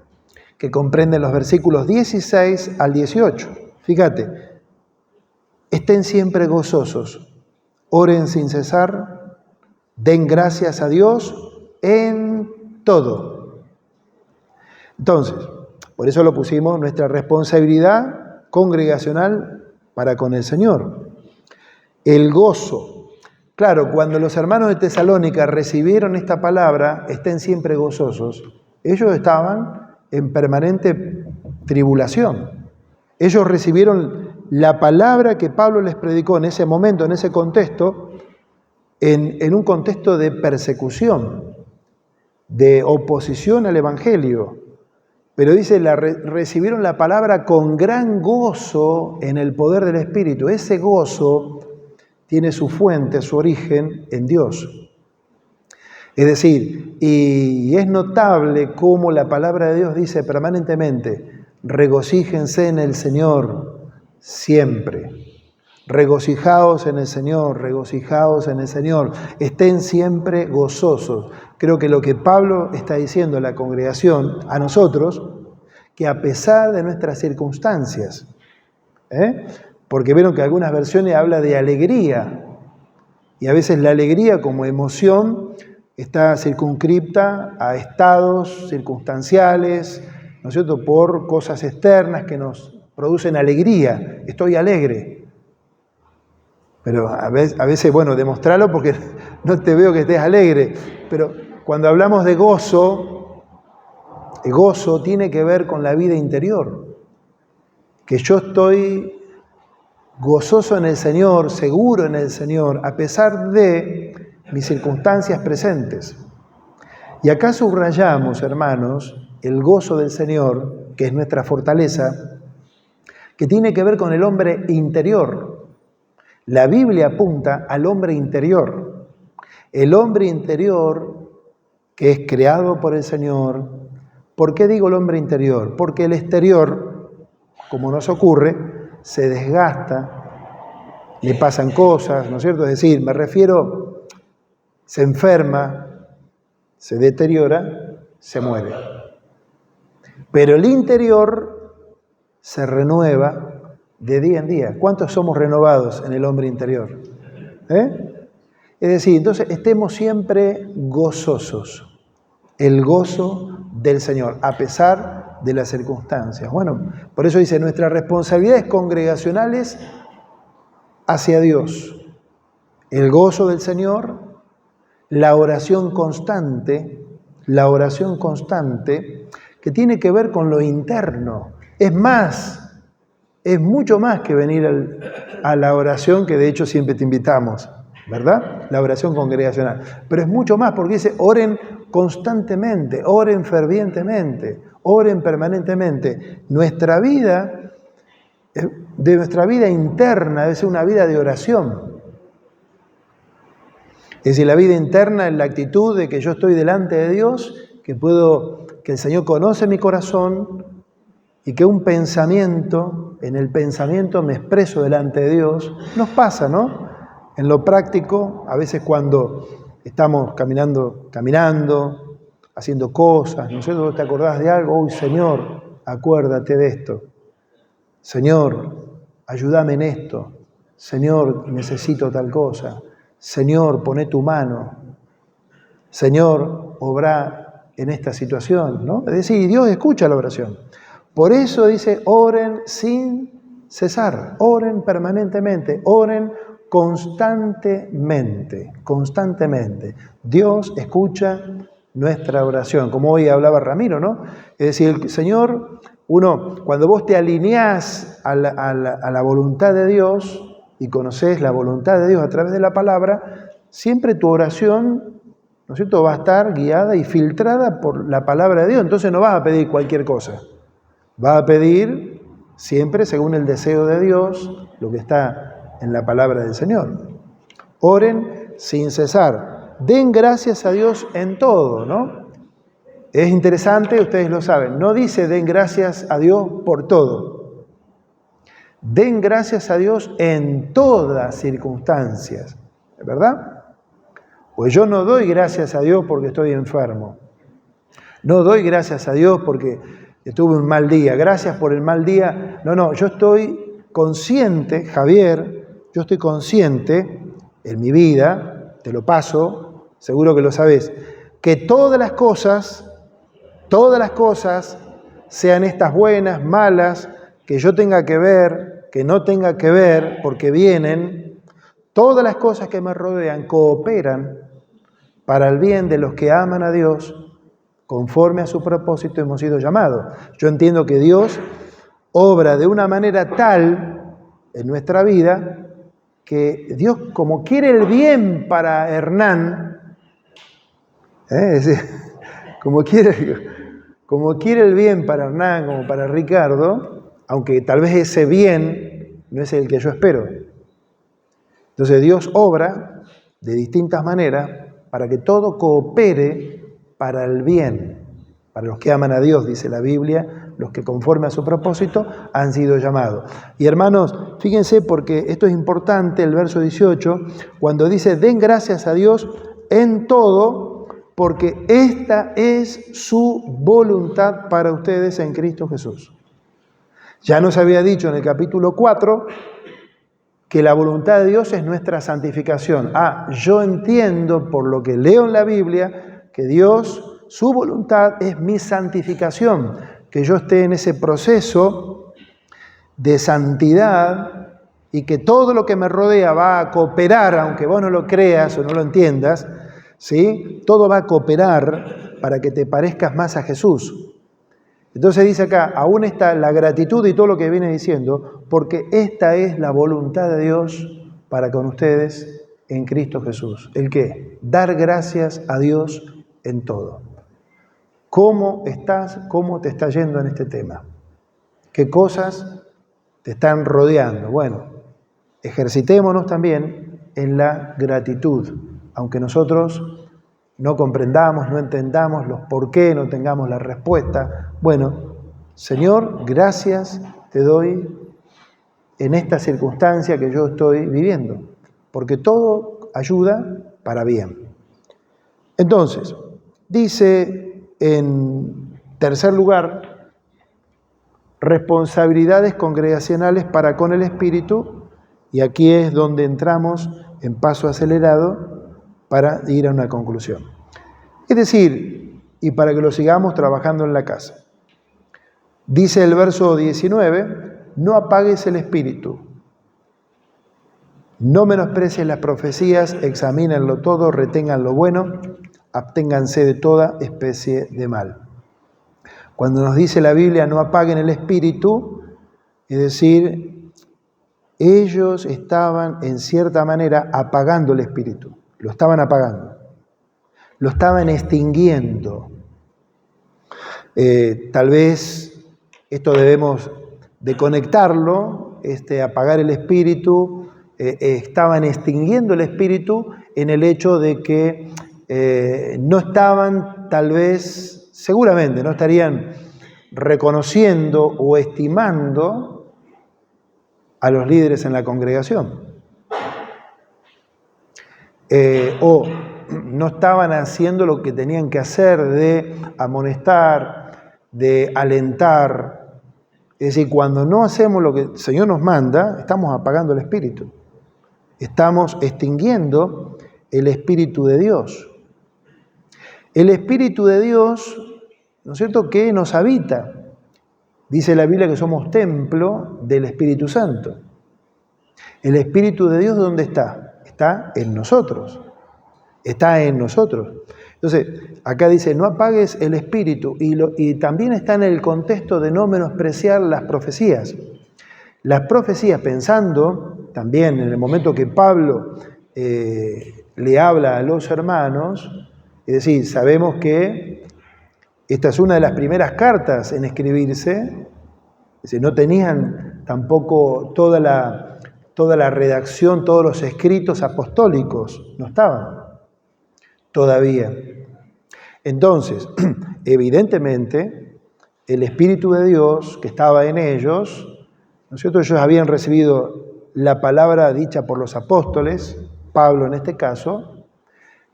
que comprende los versículos 16 al 18. Fíjate, estén siempre gozosos, oren sin cesar, den gracias a Dios en todo. Entonces, por eso lo pusimos, nuestra responsabilidad congregacional para con el Señor. El gozo. Claro, cuando los hermanos de Tesalónica recibieron esta palabra, estén siempre gozosos, ellos estaban en permanente tribulación. Ellos recibieron la palabra que Pablo les predicó en ese momento, en ese contexto, en un contexto de persecución, de oposición al Evangelio. Pero dice, recibieron la palabra con gran gozo en el poder del Espíritu. Ese gozo tiene su fuente, su origen en Dios. Es decir, y es notable cómo la palabra de Dios dice permanentemente, regocíjense en el Señor siempre. Regocijaos en el Señor, regocijaos en el Señor. Estén siempre gozosos. Creo que lo que Pablo está diciendo a la congregación, a nosotros, que a pesar de nuestras circunstancias, porque vieron que algunas versiones habla de alegría, y a veces la alegría como emoción está circunscripta a estados circunstanciales, ¿no es cierto?, por cosas externas que nos producen alegría. Estoy alegre. Pero a veces, bueno, demostrarlo porque no te veo que estés alegre. Pero cuando hablamos de gozo, el gozo tiene que ver con la vida interior. Que yo estoy gozoso en el Señor, seguro en el Señor, a pesar de mis circunstancias presentes. Y acá subrayamos, hermanos, el gozo del Señor, que es nuestra fortaleza, que tiene que ver con el hombre interior. La Biblia apunta al hombre interior. El hombre interior que es creado por el Señor. ¿Por qué digo el hombre interior? Porque el exterior, como nos ocurre, se desgasta, le pasan cosas, ¿no es cierto? Es decir, me refiero, se enferma, se deteriora, se muere. Pero el interior se renueva de día en día. ¿Cuántos somos renovados en el hombre interior? Es decir, entonces estemos siempre gozosos. El gozo del Señor, a pesar de las circunstancias. Bueno, por eso dice, nuestras responsabilidades congregacionales hacia Dios. El gozo del Señor, la oración constante, que tiene que ver con lo interno. Es más, es mucho más que venir a la oración, que de hecho siempre te invitamos, ¿verdad? La oración congregacional. Pero es mucho más, porque dice, oren constantemente, oren fervientemente, oren permanentemente. Nuestra vida interna debe ser una vida de oración. Es decir, la vida interna es la actitud de que yo estoy delante de Dios, que el Señor conoce mi corazón y que en el pensamiento me expreso delante de Dios. Nos pasa, ¿no? En lo práctico, a veces cuando estamos caminando, haciendo cosas, ¿no sé, vos te acordás de algo, uy, Señor, acuérdate de esto. Señor, ayúdame en esto. Señor, necesito tal cosa. Señor, poné tu mano. Señor, obra en esta situación, ¿no? Es decir, Dios escucha la oración. Por eso dice, oren sin cesar, oren permanentemente, oren constantemente. Dios escucha nuestra oración, como hoy hablaba Ramiro, ¿no? Es decir, el Señor, cuando vos te alineás a la voluntad de Dios y conocés la voluntad de Dios a través de la palabra, siempre tu oración, ¿no es cierto?, va a estar guiada y filtrada por la palabra de Dios. Entonces no vas a pedir cualquier cosa. Vas a pedir siempre según el deseo de Dios, lo que está en la palabra del Señor. Oren sin cesar. Den gracias a Dios en todo, ¿no? Es interesante, ustedes lo saben, no dice den gracias a Dios por todo. Den gracias a Dios en todas circunstancias, ¿verdad? Pues yo no doy gracias a Dios porque estoy enfermo. No doy gracias a Dios porque tuve un mal día. Gracias por el mal día. No, yo estoy consciente, Javier, yo estoy consciente en mi vida, te lo paso, seguro que lo sabes, que todas las cosas, sean estas buenas, malas, que yo tenga que ver, que no tenga que ver, porque vienen, todas las cosas que me rodean cooperan para el bien de los que aman a Dios, conforme a su propósito hemos sido llamados. Yo entiendo que Dios obra de una manera tal en nuestra vida que Dios, como quiere el bien para Hernán, como quiere el bien para Hernán, como para Ricardo, aunque tal vez ese bien no es el que yo espero. Entonces Dios obra de distintas maneras para que todo coopere para el bien. Para los que aman a Dios, dice la Biblia, los que conforme a su propósito han sido llamados. Y hermanos, fíjense porque esto es importante, el verso 18, cuando dice, den gracias a Dios en todo, porque esta es su voluntad para ustedes en Cristo Jesús. Ya nos había dicho en el capítulo 4 que la voluntad de Dios es nuestra santificación. Yo entiendo por lo que leo en la Biblia que Dios, su voluntad es mi santificación, que yo esté en ese proceso de santidad y que todo lo que me rodea va a cooperar, aunque vos no lo creas o no lo entiendas, ¿sí? Todo va a cooperar para que te parezcas más a Jesús. Entonces dice acá, aún está la gratitud y todo lo que viene diciendo, porque esta es la voluntad de Dios para con ustedes en Cristo Jesús. ¿El qué? Dar gracias a Dios en todo. ¿Cómo estás? ¿Cómo te está yendo en este tema? ¿Qué cosas te están rodeando? Bueno, ejercitémonos también en la gratitud, aunque nosotros no comprendamos, no entendamos los por qué, no tengamos la respuesta. Bueno, Señor, gracias te doy en esta circunstancia que yo estoy viviendo, porque todo ayuda para bien. Entonces, dice en tercer lugar, responsabilidades congregacionales para con el Espíritu, y aquí es donde entramos en paso acelerado para ir a una conclusión. Es decir, y para que lo sigamos trabajando en la casa. Dice el verso 19, no apagues el espíritu, no menosprecies las profecías, examínenlo todo, retengan lo bueno, absténganse de toda especie de mal. Cuando nos dice la Biblia no apaguen el espíritu, es decir, ellos estaban en cierta manera apagando el espíritu. Lo estaban apagando, lo estaban extinguiendo. Tal vez esto debemos de conectarlo, apagar el espíritu, estaban extinguiendo el espíritu en el hecho de que no estaban, tal vez, seguramente, no estarían reconociendo o estimando a los líderes en la congregación. O no estaban haciendo lo que tenían que hacer de amonestar, de alentar. Es decir, cuando no hacemos lo que el Señor nos manda, estamos apagando el espíritu. Estamos extinguiendo el Espíritu de Dios. El Espíritu de Dios, ¿no es cierto?, que nos habita. Dice la Biblia que somos templo del Espíritu Santo. El Espíritu de Dios, ¿dónde está? Está en nosotros. Está en nosotros. Entonces, acá dice, no apagues el espíritu, y también está en el contexto de no menospreciar las profecías. Las profecías, pensando también en el momento que Pablo le habla a los hermanos, es decir, sabemos que esta es una de las primeras cartas en escribirse, es decir, no tenían tampoco toda la redacción, todos los escritos apostólicos, no estaban todavía. Entonces, evidentemente, el Espíritu de Dios que estaba en ellos, ¿no es cierto? Ellos habían recibido la palabra dicha por los apóstoles, Pablo en este caso,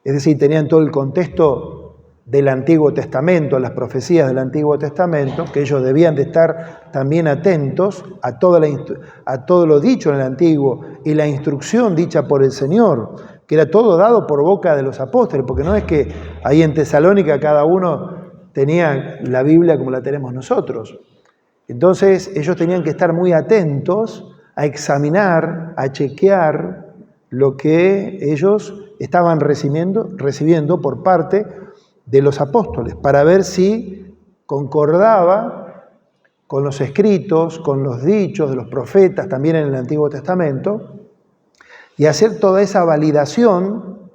es decir, tenían todo el contexto del Antiguo Testamento, las profecías del Antiguo Testamento, que ellos debían de estar también atentos a todo lo dicho en el Antiguo y la instrucción dicha por el Señor, que era todo dado por boca de los apóstoles, porque no es que ahí en Tesalónica cada uno tenía la Biblia como la tenemos nosotros. Entonces ellos tenían que estar muy atentos a examinar, a chequear lo que ellos estaban recibiendo por parte de los apóstoles, para ver si concordaba con los escritos, con los dichos de los profetas, también en el Antiguo Testamento, y hacer toda esa validación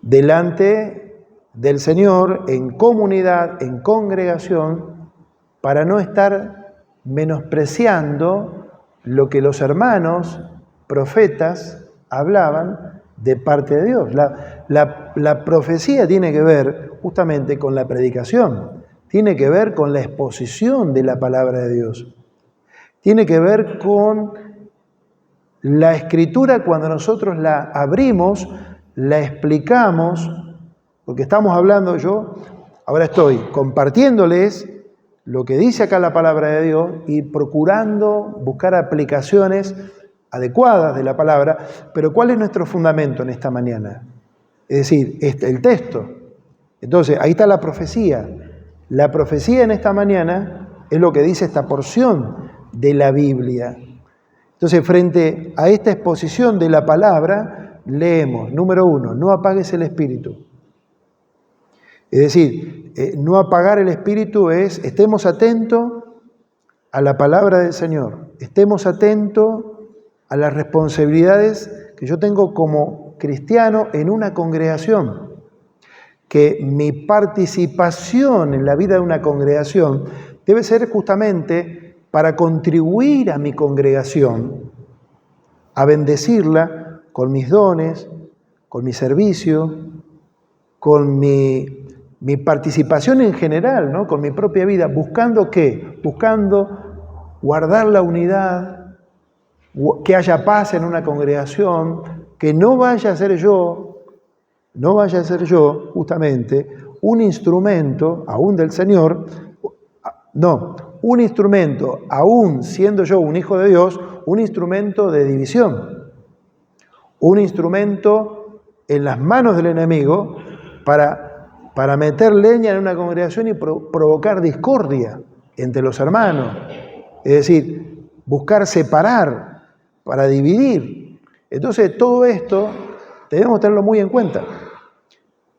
delante del Señor, en comunidad, en congregación, para no estar menospreciando lo que los hermanos profetas hablaban de parte de Dios. La profecía tiene que ver justamente con la predicación, tiene que ver con la exposición de la palabra de Dios, tiene que ver con la escritura cuando nosotros la abrimos, la explicamos, porque estamos hablando, yo ahora estoy compartiéndoles lo que dice acá la palabra de Dios y procurando buscar aplicaciones adecuadas de la palabra, pero ¿cuál es nuestro fundamento en esta mañana? Es decir, el texto. Entonces, ahí está la profecía. La profecía en esta mañana es lo que dice esta porción de la Biblia. Entonces, frente a esta exposición de la palabra, leemos, número 1, no apagues el espíritu. Es decir, no apagar el espíritu es, estemos atentos a la palabra del Señor, estemos atentos a las responsabilidades que yo tengo como cristiano en una congregación, que mi participación en la vida de una congregación debe ser justamente para contribuir a mi congregación, a bendecirla con mis dones, con mi servicio, con mi participación en general, ¿no? Con mi propia vida, buscando ¿qué? Buscando guardar la unidad, que haya paz en una congregación, que no vaya a ser yo justamente un instrumento, aún del Señor, no, un instrumento, aún siendo yo un hijo de Dios, un instrumento de división, un instrumento en las manos del enemigo para meter leña en una congregación y provocar discordia entre los hermanos. Es decir, buscar separar para dividir. Entonces, todo esto debemos tenerlo muy en cuenta.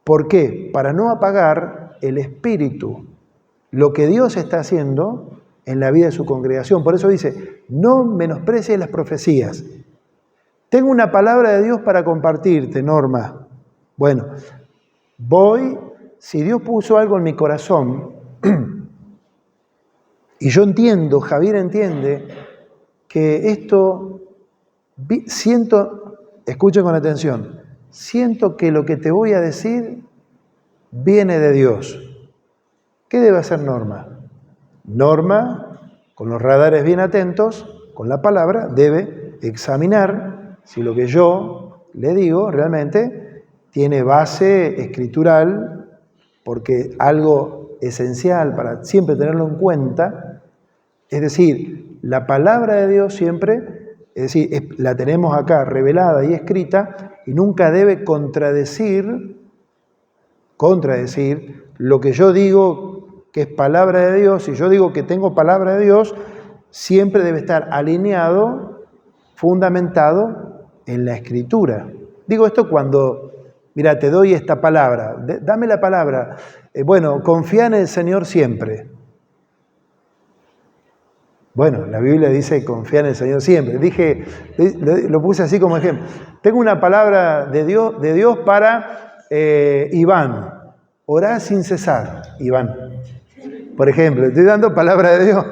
¿Por qué? Para no apagar el espíritu, lo que Dios está haciendo en la vida de su congregación. Por eso dice, no menosprecies las profecías. Tengo una palabra de Dios para compartirte, Norma. Bueno, si Dios puso algo en mi corazón, y yo entiendo, Javier entiende, que esto, escuchen con atención, siento que lo que te voy a decir viene de Dios. ¿Qué debe hacer Norma? Norma, con los radares bien atentos, con la palabra, debe examinar si lo que yo le digo realmente tiene base escritural, porque algo esencial para siempre tenerlo en cuenta, es decir, la palabra de Dios siempre, es decir, la tenemos acá revelada y escrita, y nunca debe contradecir lo que yo digo que es palabra de Dios. Si yo digo que tengo palabra de Dios, siempre debe estar alineado, fundamentado en la Escritura. Digo esto cuando, mira, te doy esta palabra, dame la palabra. Bueno, confía en el Señor siempre. Bueno, la Biblia dice confía en el Señor siempre. Lo puse así como ejemplo. Tengo una palabra de Dios para Iván. Orá sin cesar, Iván. Por ejemplo, estoy dando palabra de Dios.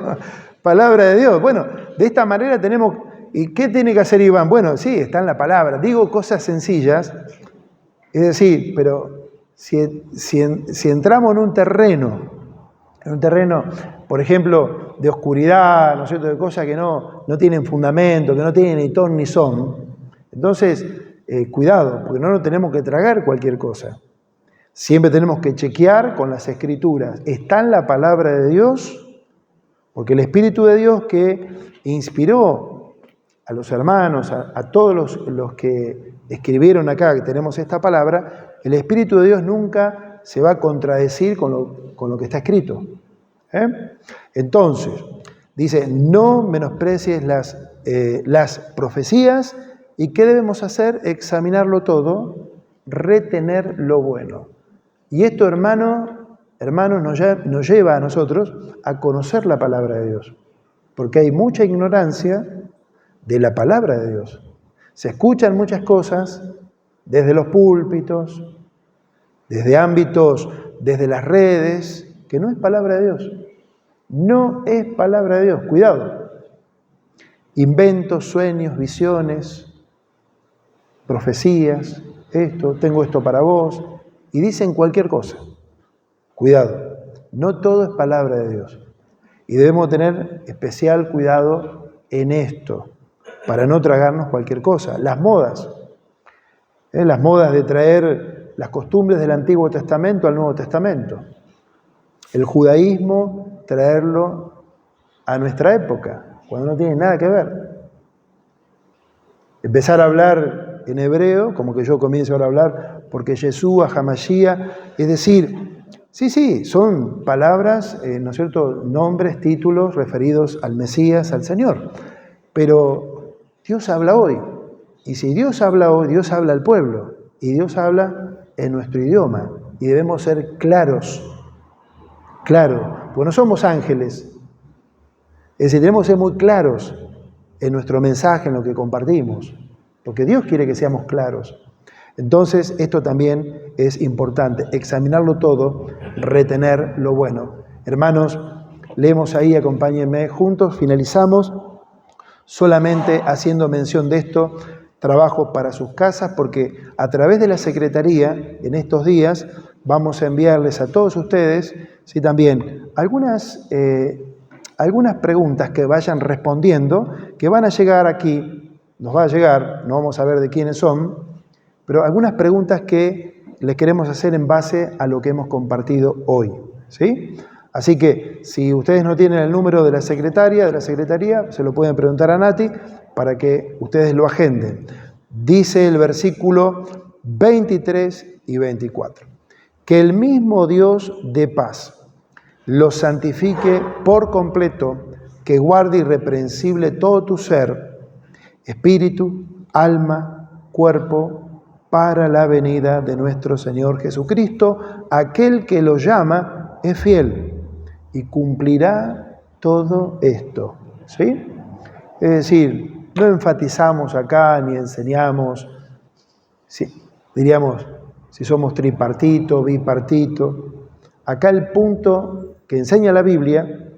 Palabra de Dios. Bueno, de esta manera tenemos... ¿Y qué tiene que hacer Iván? Bueno, sí, está en la palabra. Digo cosas sencillas. Es decir, pero si entramos en un terreno, por ejemplo, de oscuridad, ¿no es cierto?, de cosas que no tienen fundamento, que no tienen ni ton ni son, entonces, cuidado, porque no nos tenemos que tragar cualquier cosa. Siempre tenemos que chequear con las Escrituras. ¿Está en la palabra de Dios? Porque el Espíritu de Dios que inspiró a los hermanos, a todos los que escribieron acá, que tenemos esta palabra, el Espíritu de Dios nunca se va a contradecir con lo que está escrito. Entonces, dice, no menosprecies las profecías. ¿Y qué debemos hacer? Examinarlo todo, retener lo bueno. Y esto, hermanos, nos lleva a nosotros a conocer la palabra de Dios. Porque hay mucha ignorancia de la palabra de Dios. Se escuchan muchas cosas desde los púlpitos, desde ámbitos, desde las redes, que no es palabra de Dios. No es palabra de Dios. Cuidado. Inventos, sueños, visiones, profecías, esto, tengo esto para vos, y dicen cualquier cosa. Cuidado, no todo es palabra de Dios. Y debemos tener especial cuidado en esto, para no tragarnos cualquier cosa. Las modas de traer las costumbres del Antiguo Testamento al Nuevo Testamento. El judaísmo, traerlo a nuestra época, cuando no tiene nada que ver. Empezar a hablar en hebreo, como que yo comienzo ahora a hablar, porque Yeshua, Hamashia, es decir, sí, son palabras, ¿no es cierto?, nombres, títulos referidos al Mesías, al Señor. Pero Dios habla hoy. Y si Dios habla hoy, Dios habla al pueblo. Y Dios habla en nuestro idioma. Y debemos ser claros. Claros. Porque no somos ángeles. Es decir, debemos ser muy claros en nuestro mensaje, en lo que compartimos. Porque Dios quiere que seamos claros. Entonces, esto también es importante. Examinarlo todo, retener lo bueno. Hermanos, leemos ahí, acompáñenme juntos, finalizamos. Solamente haciendo mención de esto, trabajo para sus casas, porque a través de la Secretaría, en estos días, vamos a enviarles a todos ustedes, sí, también algunas preguntas que vayan respondiendo, que van a llegar aquí, nos va a llegar, no vamos a ver de quiénes son, pero algunas preguntas que les queremos hacer en base a lo que hemos compartido hoy, ¿sí? Así que si ustedes no tienen el número de la Secretaría, se lo pueden preguntar a Nati para que ustedes lo agenden. Dice el versículo 23 y 24. Que el mismo Dios de paz los santifique por completo, que guarde irreprensible todo tu ser, espíritu, alma, cuerpo, para la venida de nuestro Señor Jesucristo. Aquel que lo llama es fiel y cumplirá todo esto, ¿sí? Es decir, no enfatizamos acá ni enseñamos, diríamos, si somos tripartito, bipartito. Acá el punto que enseña la Biblia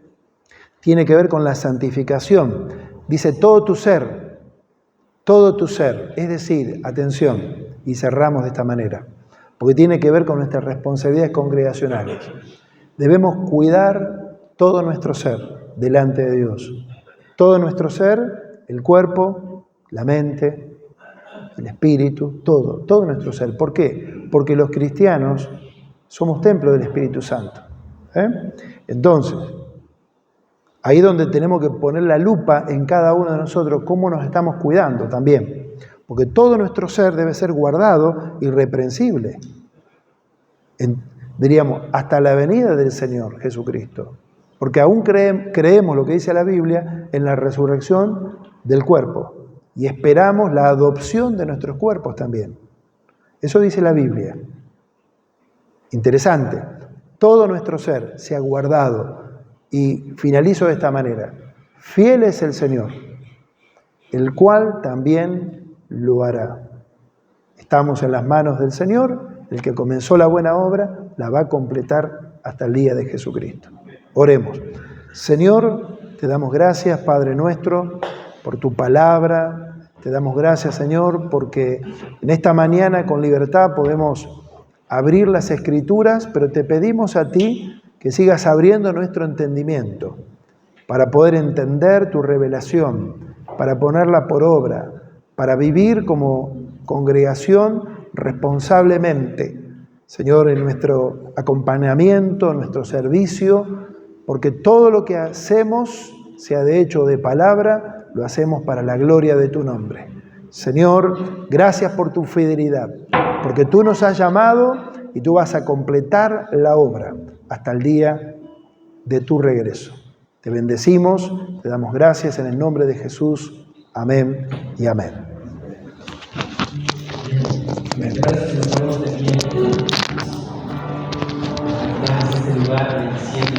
tiene que ver con la santificación. Dice todo tu ser, es decir, atención, y cerramos de esta manera, porque tiene que ver con nuestras responsabilidades congregacionales. Debemos cuidar todo nuestro ser delante de Dios. Todo nuestro ser, el cuerpo, la mente, el espíritu, todo nuestro ser. ¿Por qué? Porque los cristianos somos templo del Espíritu Santo. Entonces, ahí donde tenemos que poner la lupa en cada uno de nosotros, cómo nos estamos cuidando también. Porque todo nuestro ser debe ser guardado irreprensible. Diríamos, hasta la venida del Señor Jesucristo. Porque aún creemos lo que dice la Biblia en la resurrección del cuerpo. Y esperamos la adopción de nuestros cuerpos también. Eso dice la Biblia. Interesante. Todo nuestro ser se ha guardado. Y finalizo de esta manera. Fiel es el Señor, el cual también lo hará. Estamos en las manos del Señor. El que comenzó la buena obra la va a completar hasta el día de Jesucristo. Oremos. Señor, te damos gracias, Padre nuestro, por tu palabra. Te damos gracias, Señor, porque en esta mañana con libertad podemos abrir las Escrituras, pero te pedimos a ti que sigas abriendo nuestro entendimiento para poder entender tu revelación, para ponerla por obra, para vivir como congregación responsablemente, Señor, en nuestro acompañamiento, en nuestro servicio, porque todo lo que hacemos, sea de hecho o de palabra, lo hacemos para la gloria de tu nombre. Señor, gracias por tu fidelidad, porque tú nos has llamado y tú vas a completar la obra hasta el día de tu regreso. Te bendecimos, te damos gracias en el nombre de Jesús. Amén y amén.